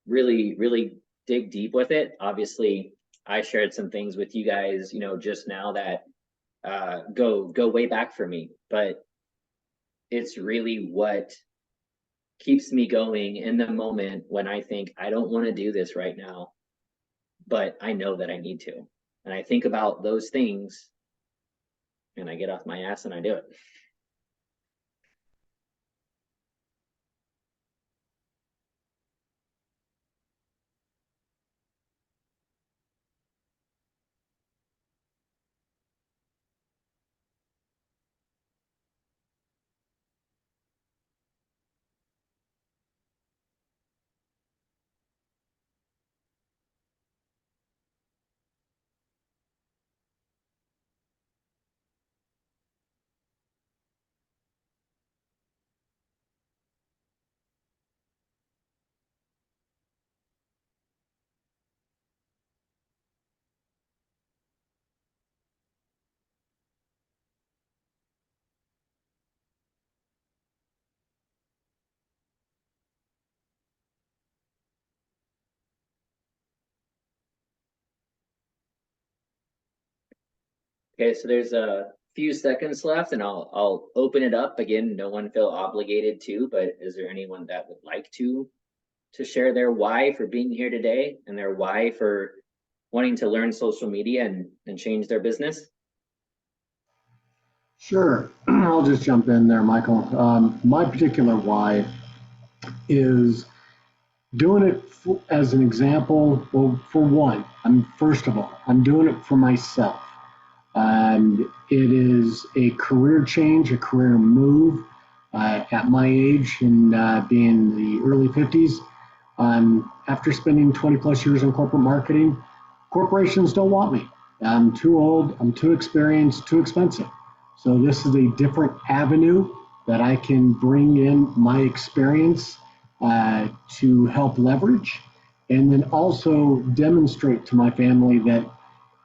really dig deep with it. Obviously, I shared some things with you guys, you know, just now that go way back for me, but it's really what keeps me going in the moment when I think I don't want to do this right now, but I know that I need to. And I think about those things, and I get off my ass and I do it. Okay, so there's a few seconds left and I'll open it up again. No one feel obligated to, but is there anyone that would like to share their why for being here today and their why for wanting to learn social media and change their business? Sure, I'll just jump in there, Michael. My particular why is doing it as an example. Well, for one, first of all, I'm doing it for myself. It is a career change, a career move. At my age and being the early 50s, after spending 20 plus years in corporate marketing, corporations don't want me. I'm too old, I'm too experienced, too expensive. So this is a different avenue that I can bring in my experience to help leverage, and then also demonstrate to my family that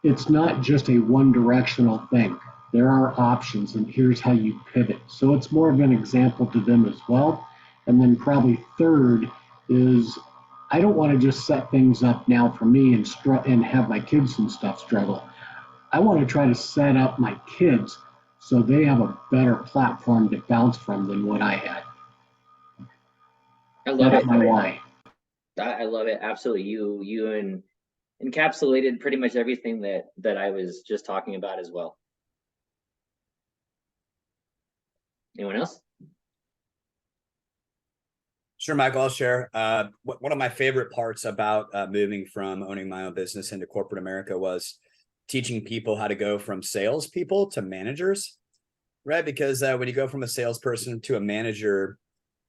it's not just a one-directional thing. There are options, and here's how you pivot. So it's more of an example to them as well. And then probably third is I don't want to just set things up now for me and have my kids and stuff struggle. I want to try to set up my kids so they have a better platform to bounce from than what I had. I love That's it. my why. I love it. Absolutely. You encapsulated pretty much everything that I was just talking about as well. Anyone else? Sure, Michael, I'll share. One of my favorite parts about moving from owning my own business into corporate America was teaching people how to go from salespeople to managers, right? Because when you go from a salesperson to a manager,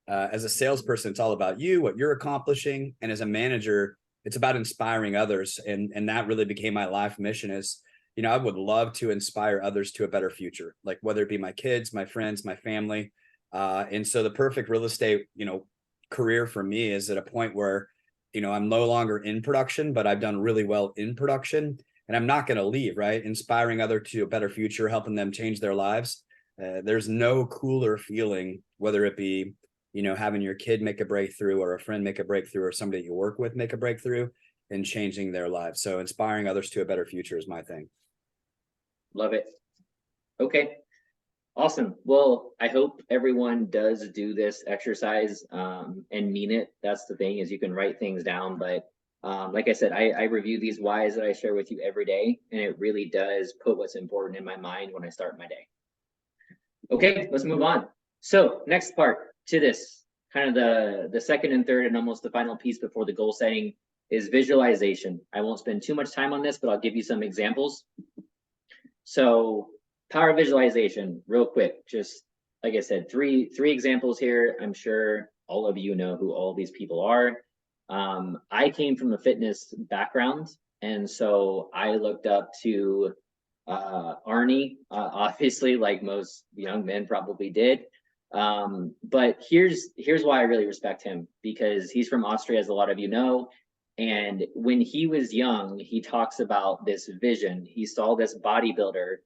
as a salesperson, it's all about you, what you're accomplishing. And as a manager, it's about inspiring others. And that really became my life mission is, I would love to inspire others to a better future, like whether it be my kids, my friends, my family. And so the perfect real estate, career for me is at a point where, I'm no longer in production, but I've done really well in production and I'm not going to leave, right? Inspiring others to a better future, helping them change their lives. There's no cooler feeling, whether it be, having your kid make a breakthrough or a friend make a breakthrough or somebody you work with make a breakthrough and changing their lives. So inspiring others to a better future is my thing. Love it. Okay. Awesome. Well, I hope everyone does do this exercise and mean it. That's the thing is you can write things down. But like I said, I review these whys that I share with you every day, and it really does put what's important in my mind when I start my day. Okay, let's move on. So next part to this, kind of the second and third and almost the final piece before the goal setting is visualization. I won't spend too much time on this, but I'll give you some examples. So power of visualization, real quick, just like I said, three examples here. I'm sure all of you know who all these people are. I came from a fitness background, and so I looked up to Arnie, obviously, like most young men probably did. But here's why I really respect him, because he's from Austria, as a lot of you know. And when he was young, he talks about this vision. He saw this bodybuilder,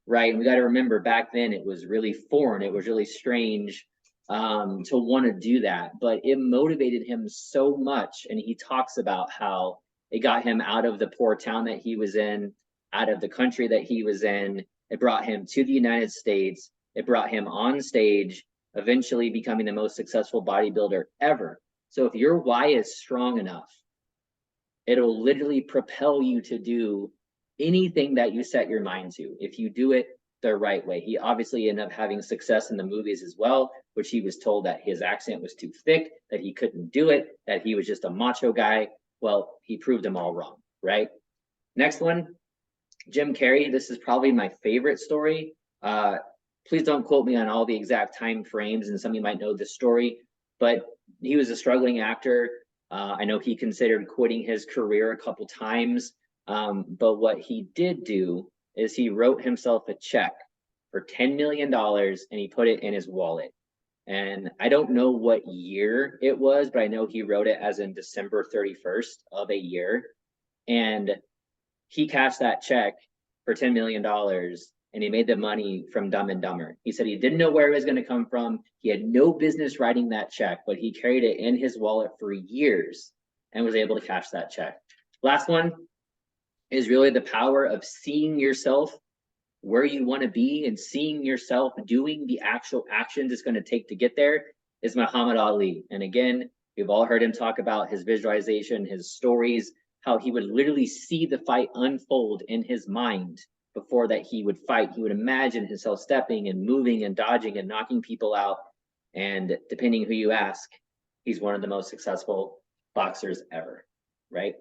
right? And we got to remember back then it was really foreign. It was really strange to want to do that, but it motivated him so much. And he talks about how it got him out of the poor town that he was in, out of the country that he was in. It brought him to the United States. It brought him on stage, eventually becoming the most successful bodybuilder ever. So if your why is strong enough, it'll literally propel you to do anything that you set your mind to, if you do it the right way. He obviously ended up having success in the movies as well, which he was told that his accent was too thick, that he couldn't do it, that he was just a macho guy. Well, he proved them all wrong, right? Next one, Jim Carrey. This is probably my favorite story. Please don't quote me on all the exact time frames, and some of you might know this story, but he was a struggling actor. I know he considered quitting his career a couple times, but what he did do is he wrote himself a check for $10 million and he put it in his wallet. And I don't know what year it was, but I know he wrote it as in December 31st of a year. And he cashed that check for $10 million and he made the money from Dumb and Dumber. He said he didn't know where it was going to come from. He had no business writing that check, but he carried it in his wallet for years and was able to cash that check. Last one is really the power of seeing yourself where you want to be and seeing yourself doing the actual actions it's going to take to get there is Muhammad Ali. And again, we've all heard him talk about his visualization, his stories, how he would literally see the fight unfold in his mind before that he would fight. He would imagine himself stepping and moving and dodging and knocking people out. And depending who you ask, he's one of the most successful boxers ever, right?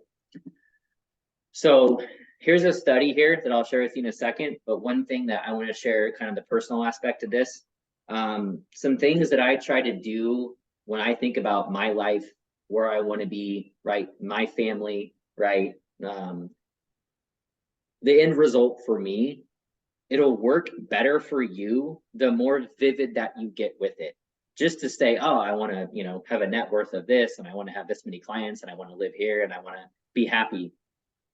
So here's a study here that I'll share with you in a second. But one thing that I want to share, kind of the personal aspect of this, some things that I try to do when I think about my life, where I want to be, right? My family, right? The end result for me, it'll work better for you the more vivid that you get with it. Just to say, oh, I want to, you know, have a net worth of this, and I want to have this many clients, and I want to live here, and I want to be happy.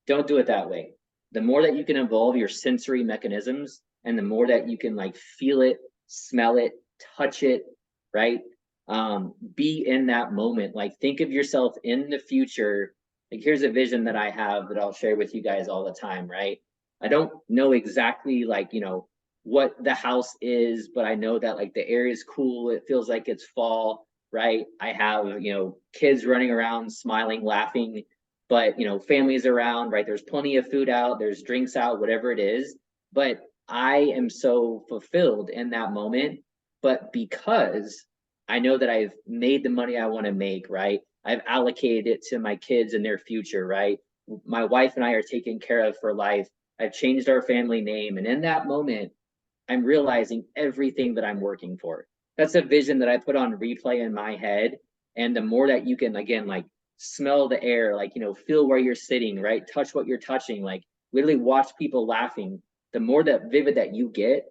Don't do it that way. The more that you can evolve your sensory mechanisms, and the more that you can like feel it, smell it, touch it, right? Be in that moment. Like, think of yourself in the future. Like, here's a vision that I have that I'll share with you guys all the time, right? I don't know exactly, like, you know, what the house is, but I know that like the area is cool. It feels like it's fall, right? I have, you know, kids running around, smiling, laughing, but, you know, families around, right? There's plenty of food out, there's drinks out, whatever it is. But I am so fulfilled in that moment. But because I know that I've made the money I want to make, right? I've allocated it to my kids and their future, right? My wife and I are taken care of for life. I've changed our family name. And in that moment, I'm realizing everything that I'm working for. That's a vision that I put on replay in my head. And the more that you can, again, like smell the air, like, you know, feel where you're sitting, right? Touch what you're touching, like literally watch people laughing. The more that vivid that you get,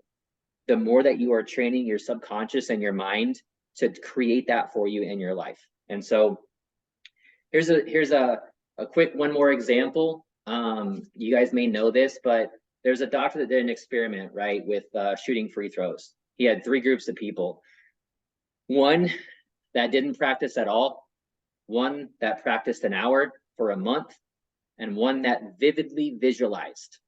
the more that you are training your subconscious and your mind to create that for you in your life. And so here's a quick one more example. You guys may know this, but there's a doctor that did an experiment, right, with shooting free throws. He had 3 groups of people. One that didn't practice at all, one that practiced an hour for a month, and one that vividly visualized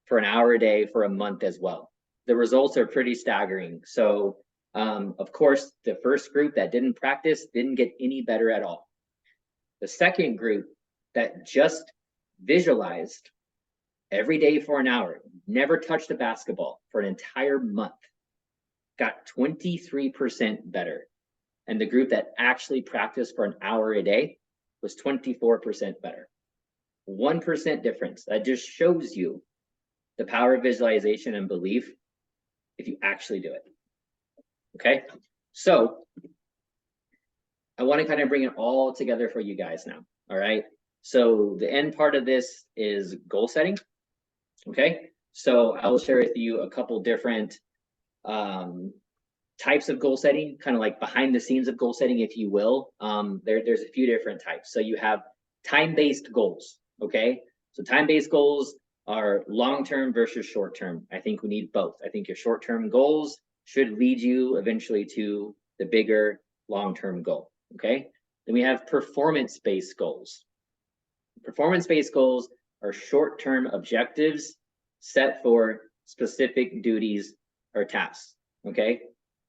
for an hour a day for a month as well. The results are pretty staggering. So, of course, the first group that didn't practice didn't get any better at all. The second group that just visualized every day for an hour, never touched a basketball for an entire month, got 23% better. And the group that actually practiced for an hour a day was 24% better. 1% difference. That just shows you the power of visualization and belief if you actually do it. Okay, so I want to kind of bring it all together for you guys now. All right, so the end part of this is goal setting. Okay, so I will share with you a couple different types of goal setting, kind of like behind the scenes of goal setting, if you will. There's a few different types. So you have time-based goals. Okay, so time-based goals are long-term versus short-term. I think we need both. I think your short-term goals should lead you eventually to the bigger long-term goal. Okay, then we have performance-based goals. Performance-based goals are short-term objectives set for specific duties or tasks. Okay,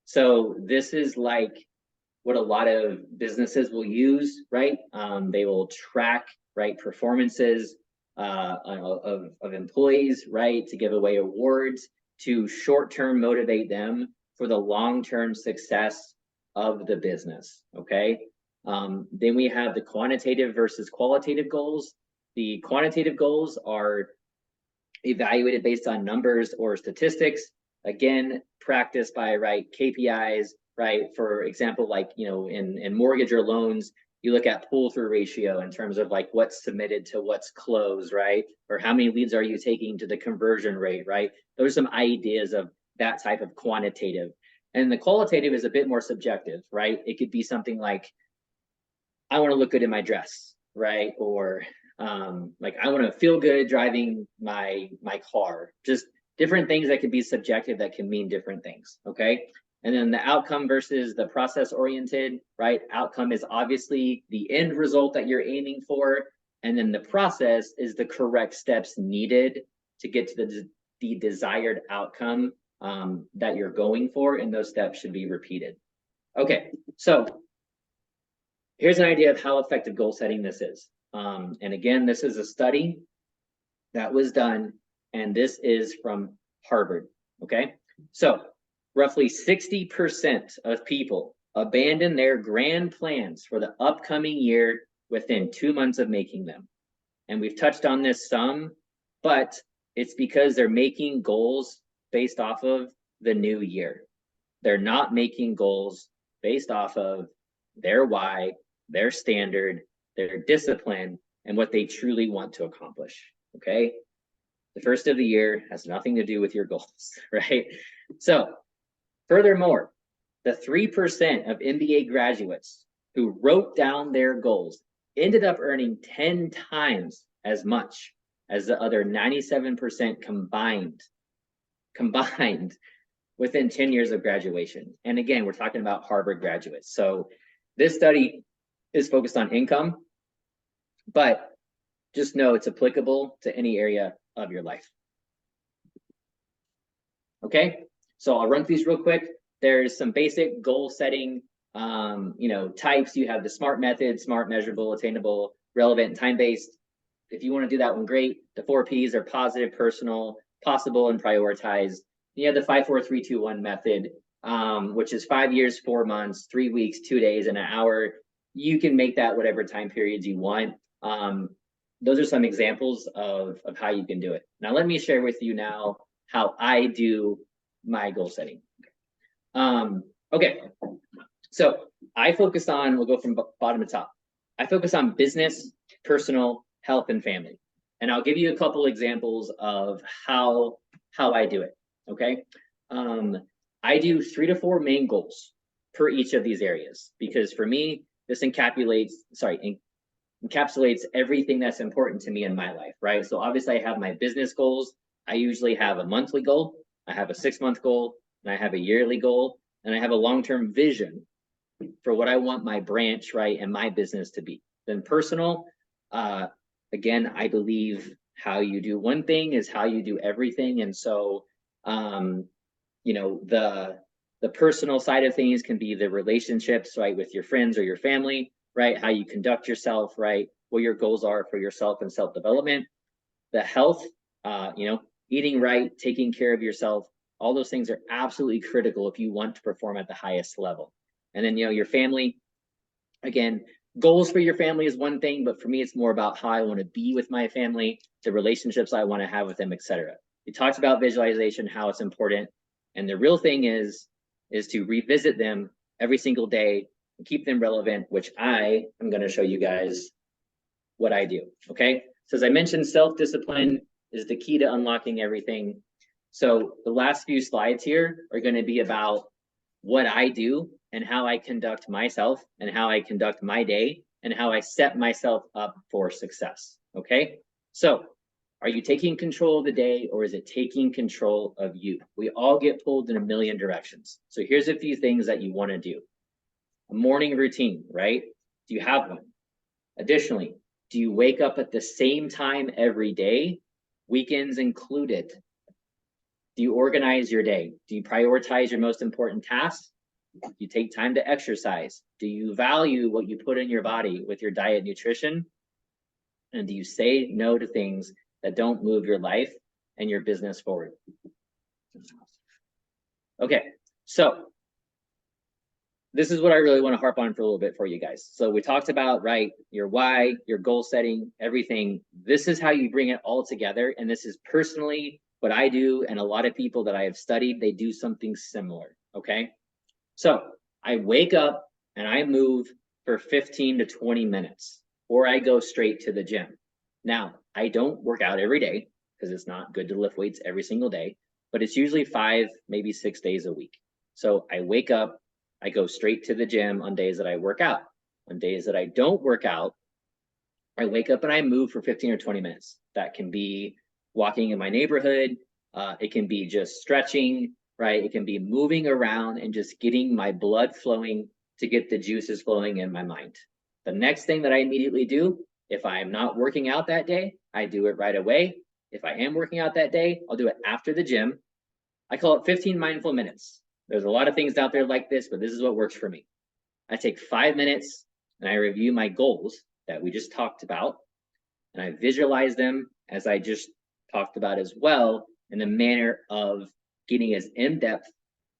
so this is like what a lot of businesses will use, right? They will track, right, performances of employees, right, to give away awards to short-term motivate them for the long-term success of the business. Okay, then we have the quantitative versus qualitative goals. The quantitative goals are evaluated based on numbers or statistics. Again, practiced by, right, KPIs, right? For example, like, you know, in mortgage or loans, you look at pull-through ratio in terms of like what's submitted to what's closed, right? Or how many leads are you taking to the conversion rate, right? Those are some ideas of that type of quantitative. And the qualitative is a bit more subjective, right? It could be something like, I want to look good in my dress, right? Or like, I want to feel good driving my car. Just different things that can be subjective that can mean different things. Okay, and then the outcome versus the process oriented, right? Outcome is obviously the end result that you're aiming for, and then the process is the correct steps needed to get to the desired outcome that you're going for, and those steps should be repeated. Okay, so here's an idea of how effective goal setting this is. And again, this is a study that was done, and this is from Harvard, okay? So roughly 60% of people abandon their grand plans for the upcoming year within 2 months of making them. And we've touched on this some, but it's because they're making goals based off of the new year. They're not making goals based off of their why, their standard, their discipline, and what they truly want to accomplish, okay? The first of the year has nothing to do with your goals, right? So furthermore, the 3% of MBA graduates who wrote down their goals ended up earning 10 times as much as the other 97% combined within 10 years of graduation. And again, we're talking about Harvard graduates. So this study is focused on income, but just know it's applicable to any area of your life. Okay, so I'll run through these real quick. There's some basic goal setting types. You have the SMART method: smart, measurable, attainable, relevant, and time-based. If you want to do that one, great. The 4 Ps are positive, personal, possible, and prioritized. You have the 5-4-3-2-1 method, which is 5 years, 4 months, 3 weeks, 2 days, and an hour. You can make that whatever time periods you want. Those are some examples of how you can do it. Now, let me share with you now how I do my goal setting. Okay, so I focus on, we'll go from bottom to top. I focus on business, personal, health, and family. And I'll give you a couple examples of how I do it, okay? I do 3 to 4 main goals per each of these areas, because for me, this encapsulates everything that's important to me in my life, right? So obviously I have my business goals. I usually have a monthly goal, I have a 6-month goal, and I have a yearly goal, and I have a long-term vision for what I want my branch, right, and my business to be. Then personal, again, I believe how you do one thing is how you do everything. And so, the personal side of things can be the relationships, right, with your friends or your family, right, how you conduct yourself, right, what your goals are for yourself and self-development. The health, eating right, taking care of yourself, all those things are absolutely critical if you want to perform at the highest level. And then, your family, again, goals for your family is one thing, but for me, it's more about how I want to be with my family, the relationships I want to have with them, etc. We talked about visualization, how it's important. And the real thing is to revisit them every single day and keep them relevant, which I am going to show you guys what I do. Okay. So as I mentioned, self-discipline is the key to unlocking everything. So the last few slides here are going to be about what I do and how I conduct myself and how I conduct my day and how I set myself up for success. Okay. So are you taking control of the day, or is it taking control of you? We all get pulled in a million directions. So here's a few things that you want to do. A morning routine, right? Do you have one? Additionally, do you wake up at the same time every day, weekends included? Do you organize your day? Do you prioritize your most important tasks? Do you take time to exercise? Do you value what you put in your body with your diet and nutrition? And do you say no to things that don't move your life and your business forward? Okay, so this is what I really want to harp on for a little bit for you guys. So we talked about, right, your why, your goal setting, everything. This is how you bring it all together. And this is personally what I do. And a lot of people that I have studied, they do something similar. Okay. So I wake up and I move for 15 to 20 minutes, or I go straight to the gym. Now, I don't work out every day because it's not good to lift weights every single day, but it's usually 5, maybe 6 days a week. So I wake up, I go straight to the gym on days that I work out. On days that I don't work out, I wake up and I move for 15 or 20 minutes. That can be walking in my neighborhood. It can be just stretching, right? It can be moving around and just getting my blood flowing to get the juices flowing in my mind. The next thing that I immediately do, if I'm not working out that day, I do it right away. If I am working out that day, I'll do it after the gym. I call it 15 mindful minutes. There's a lot of things out there like this, but this is what works for me. I take 5 minutes and I review my goals that we just talked about, and I visualize them as I just talked about as well, in the manner of getting as in-depth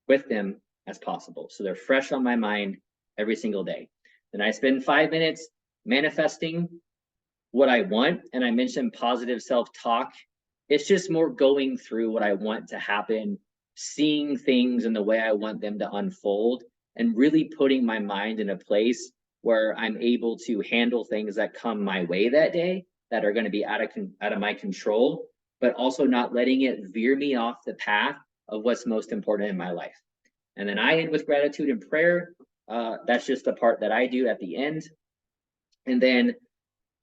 with them as possible. So they're fresh on my mind every single day. Then I spend 5 minutes manifesting what I want. And I mentioned positive self-talk. It's just more going through what I want to happen, seeing things in the way I want them to unfold, and really putting my mind in a place where I'm able to handle things that come my way that day that are going to be out of my control, but also not letting it veer me off the path of what's most important in my life. And then I end with gratitude and prayer. That's just the part that I do at the end. And then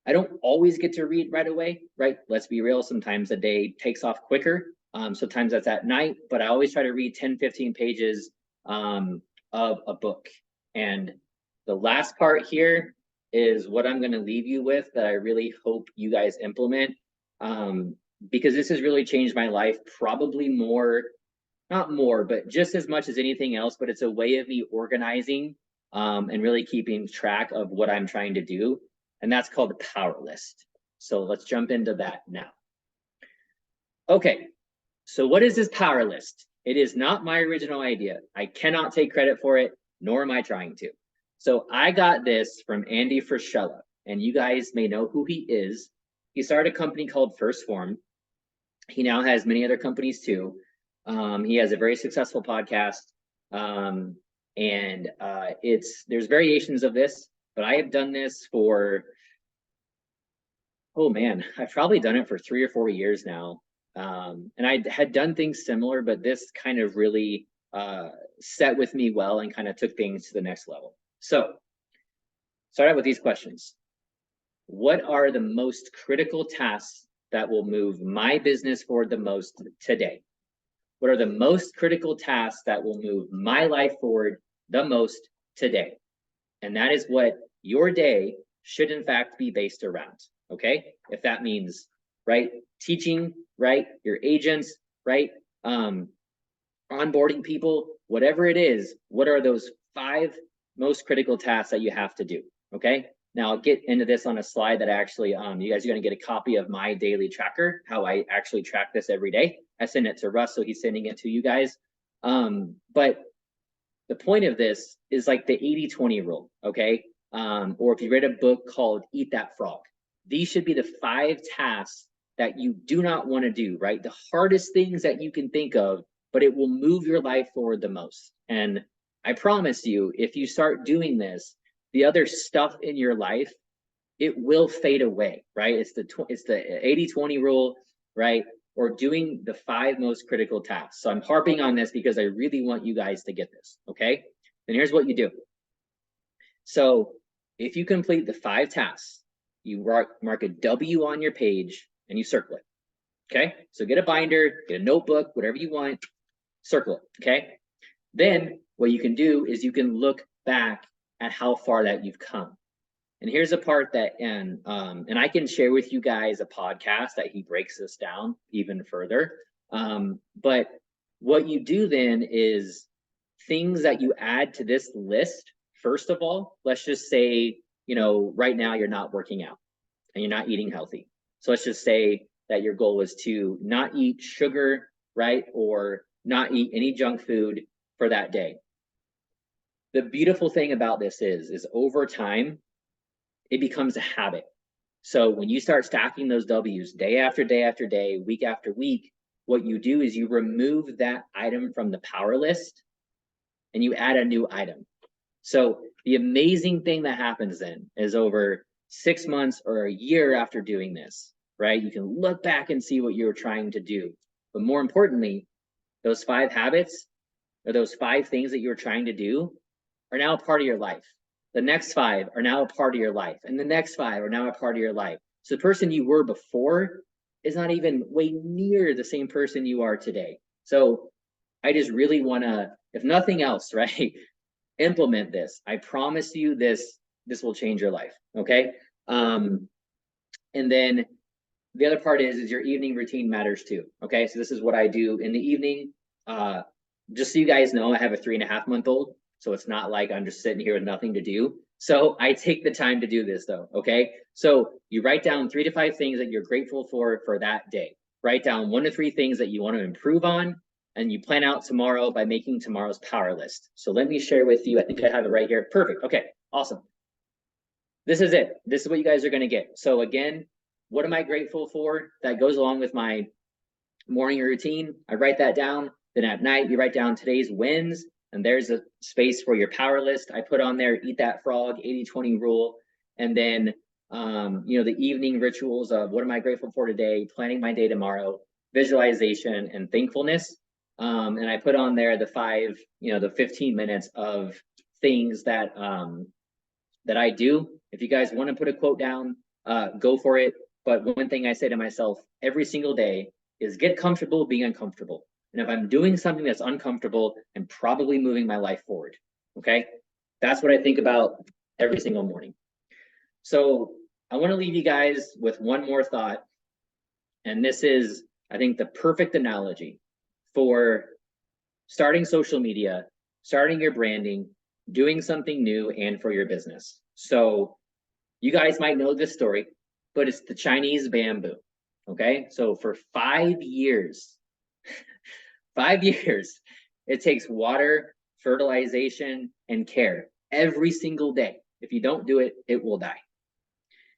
I don't always get to read right away, right? Let's be real. Sometimes the day takes off quicker. Sometimes that's at night, but I always try to read 10, 15 pages of a book. And the last part here is what I'm going to leave you with that I really hope you guys implement, because this has really changed my life, probably more, not more, but just as much as anything else, but it's a way of me organizing and really keeping track of what I'm trying to do. And that's called the power list. So let's jump into that now. Okay, so what is this power list? It is not my original idea. I cannot take credit for it, nor am I trying to. So I got this from Andy Frischella, and you guys may know who he is. He started a company called First Form. He now has many other companies too. He has a very successful podcast, and there's variations of this, but I have done this for, oh man, I've probably done it for 3 or 4 years now. And I had done things similar, but this kind of really set with me well and kind of took things to the next level. So start out with these questions. What are the most critical tasks that will move my business forward the most today? What are the most critical tasks that will move my life forward the most today? And that is what your day should in fact be based around, okay? If that means, right, teaching, right, your agents, right, onboarding people, whatever it is, what are those 5 most critical tasks that you have to do, okay? Now I'll get into this on a slide that actually, you guys are gonna get a copy of my daily tracker, how I actually track this every day. I send it to Russ, so he's sending it to you guys. But the point of this is like the 80-20 rule, okay? Or if you read a book called Eat That Frog, these should be the 5 tasks that you do not want to do, right? The hardest things that you can think of, but it will move your life forward the most. And I promise you, if you start doing this, the other stuff in your life, it will fade away, right? It's the 80-20 rule, right? Or doing the 5 most critical tasks. So I'm harping on this because I really want you guys to get this, okay? And here's what you do. So if you complete the 5 tasks, you mark a W on your page and you circle it, okay? So get a binder, get a notebook, whatever you want, circle it, okay? Then what you can do is you can look back at how far that you've come. And here's a part that, and I can share with you guys a podcast that he breaks this down even further. But what you do then is things that you add to this list. First of all, let's just say, you know, right now you're not working out and you're not eating healthy. So let's just say that your goal is to not eat sugar, right? Or not eat any junk food for that day. The beautiful thing about this is over time, it becomes a habit. So when you start stacking those W's day after day after day, week after week, what you do is you remove that item from the power list and you add a new item. So the amazing thing that happens then is over 6 months or a year after doing this, right? You can look back and see what you were trying to do. But more importantly, those 5 habits or those 5 things that you were trying to do are now a part of your life. The next 5 are now a part of your life. And the next 5 are now a part of your life. So the person you were before is not even way near the same person you are today. So I just really want to, if nothing else, right, implement this. I promise you this will change your life, okay? And then the other part is your evening routine matters too. Okay, so this is what I do in the evening. Just so you guys know, I have a 3.5-month-old, so it's not like I'm just sitting here with nothing to do. So I take the time to do this though. Okay, so you write down 3 to 5 things that you're grateful for that day. Write down 1 to 3 things that you want to improve on, and you plan out tomorrow by making tomorrow's power list. So let me share with you. I think I have it right here. Perfect. Okay, awesome. This is it. This is what you guys are going to get. So again, what am I grateful for? That goes along with my morning routine. I write that down. Then at night, you write down today's wins, and there's a space for your power list. I put on there, eat that frog, 80-20 rule. And then, the evening rituals of what am I grateful for today, planning my day tomorrow, visualization and thankfulness. And I put on there the 15 minutes of things that I do. If you guys want to put a quote down, go for it. But one thing I say to myself every single day is get comfortable being uncomfortable. And if I'm doing something that's uncomfortable, I'm probably moving my life forward. Okay, that's what I think about every single morning. So I want to leave you guys with one more thought. And this is, I think, the perfect analogy for starting social media, starting your branding, doing something new, and for your business. So you guys might know this story, but it's the Chinese bamboo. Okay, so for 5 years, 5 years, it takes water, fertilization, and care every single day. If you don't do it, it will die.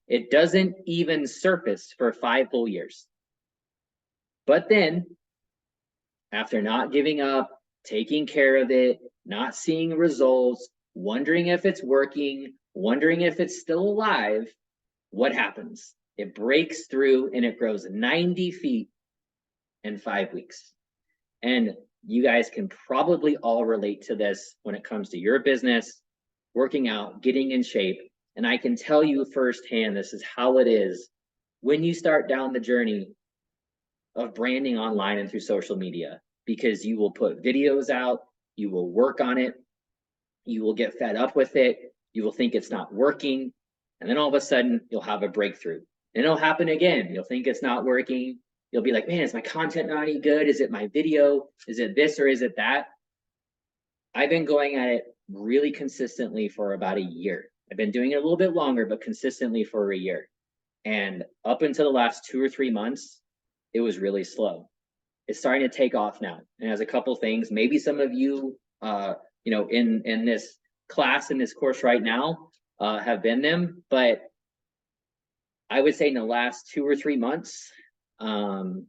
It doesn't even surface for 5 full years. But then, after not giving up, taking care of it, not seeing results, wondering if it's working, wondering if it's still alive, what happens? It breaks through and it grows 90 feet in 5 weeks. And you guys can probably all relate to this when it comes to your business, working out, getting in shape. And I can tell you firsthand, this is how it is when you start down the journey of branding online and through social media, because you will put videos out, you will work on it, you will get fed up with it, you will think it's not working, and then all of a sudden you'll have a breakthrough. And it'll happen again. You'll think it's not working. You'll be like, man, is my content not any good? Is it my video? Is it this or is it that? I've been going at it really consistently for about a year. I've been doing it a little bit longer, but consistently for a year. And up until the last 2 or 3 months, it was really slow. It's starting to take off now. And as a couple things, maybe some of you, in this class, in this course right now, have been them, but I would say in the last 2 or 3 months, I'd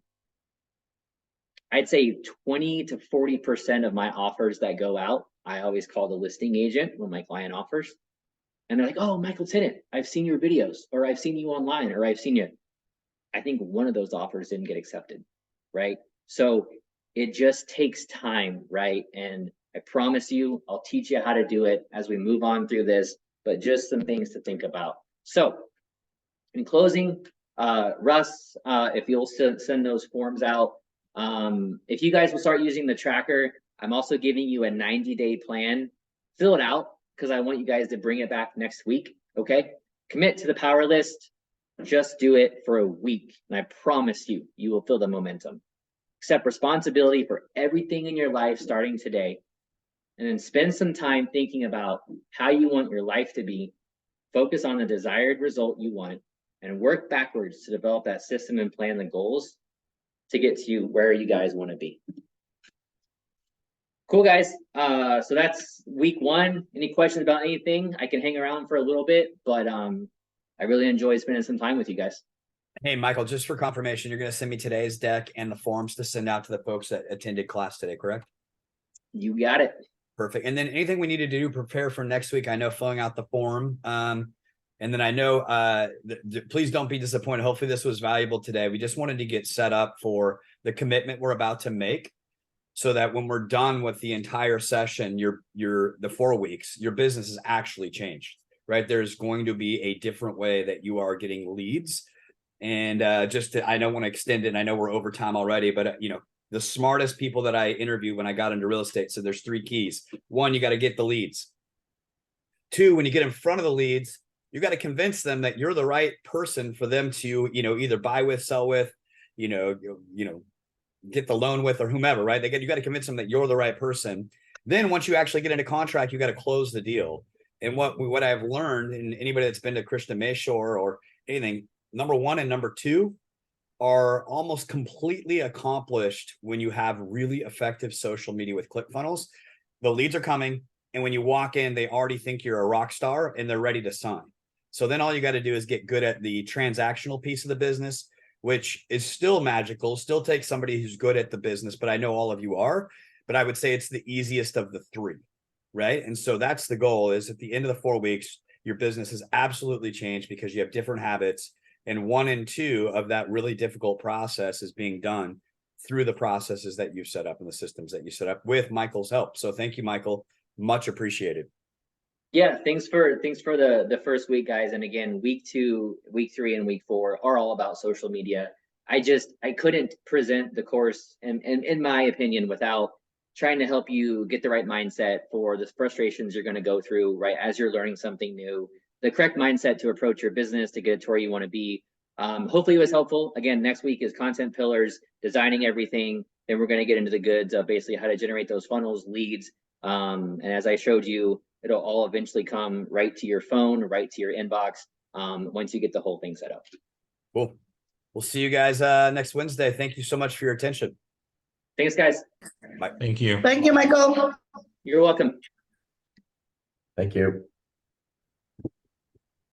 say 20 to 40% of my offers that go out, I always call the listing agent when my client offers. And they're like, oh, Michael Tennant, I've seen your videos, or I've seen you online, or I've seen you. I think one of those offers didn't get accepted, right? So it just takes time, right? And I promise you, I'll teach you how to do it as we move on through this, but just some things to think about. So in closing, Russ, if you'll send those forms out, if you guys will start using the tracker, I'm also giving you a 90-day plan. Fill it out because I want you guys to bring it back next week, okay? Commit to the power list. Just do it for a week, and I promise you, you will feel the momentum. Accept responsibility for everything in your life starting today, and then spend some time thinking about how you want your life to be. Focus on the desired result you want, and work backwards to develop that system and plan the goals to get to you where you guys want to be. Cool, guys. So that's week 1. Any questions about anything? I can hang around for a little bit, but I really enjoyed spending some time with you guys. Hey, Michael, just for confirmation, you're going to send me today's deck and the forms to send out to the folks that attended class today, correct? You got it. Perfect. And then anything we need to do, prepare for next week. I know filling out the form. And then I know, please don't be disappointed. Hopefully this was valuable today. We just wanted to get set up for the commitment we're about to make, so that when we're done with the entire session, the 4 weeks, your business has actually changed, right? There's going to be a different way that you are getting leads. And I don't want to extend it. And I know we're over time already, but the smartest people that I interviewed when I got into real estate said there's 3 keys. 1, you got to get the leads. 2, when you get in front of the leads, you got to convince them that you're the right person for them to, either buy with, sell with, get the loan with, or whomever, right? You got to convince them that you're the right person. Then once you actually get into contract, you got to close the deal. And what I've learned, and anybody that's been to Krishna Mayshore or anything, number one and number two are almost completely accomplished when you have really effective social media with ClickFunnels. The leads are coming, and when you walk in, they already think you're a rock star and they're ready to sign. So then all you got to do is get good at the transactional piece of the business, which is still magical, still takes somebody who's good at the business, but I know all of you are, but I would say it's the easiest of the three, right? And so that's the goal, is at the end of the 4 weeks, your business has absolutely changed because you have different habits. And 1 and 2 of that really difficult process is being done through the processes that you've set up and the systems that you set up with Michael's help. So thank you, Michael. Much appreciated. Yeah, thanks for the first week, guys. And again, week 2, week 3, and week 4 are all about social media. I couldn't present the course in my opinion without trying to help you get the right mindset for the frustrations you're going to go through, right, as you're learning something new, the correct mindset to approach your business to get to where you want to be. Hopefully it was helpful. Again, next week is content pillars, designing everything. Then we're going to get into the goods of basically how to generate those funnels, leads. And as I showed you, it'll all eventually come right to your phone, right to your inbox, once you get the whole thing set up. Cool. We'll see you guys next Wednesday. Thank you so much for your attention. Thanks, guys. Bye. Thank you. Thank you, Michael. You're welcome. Thank you.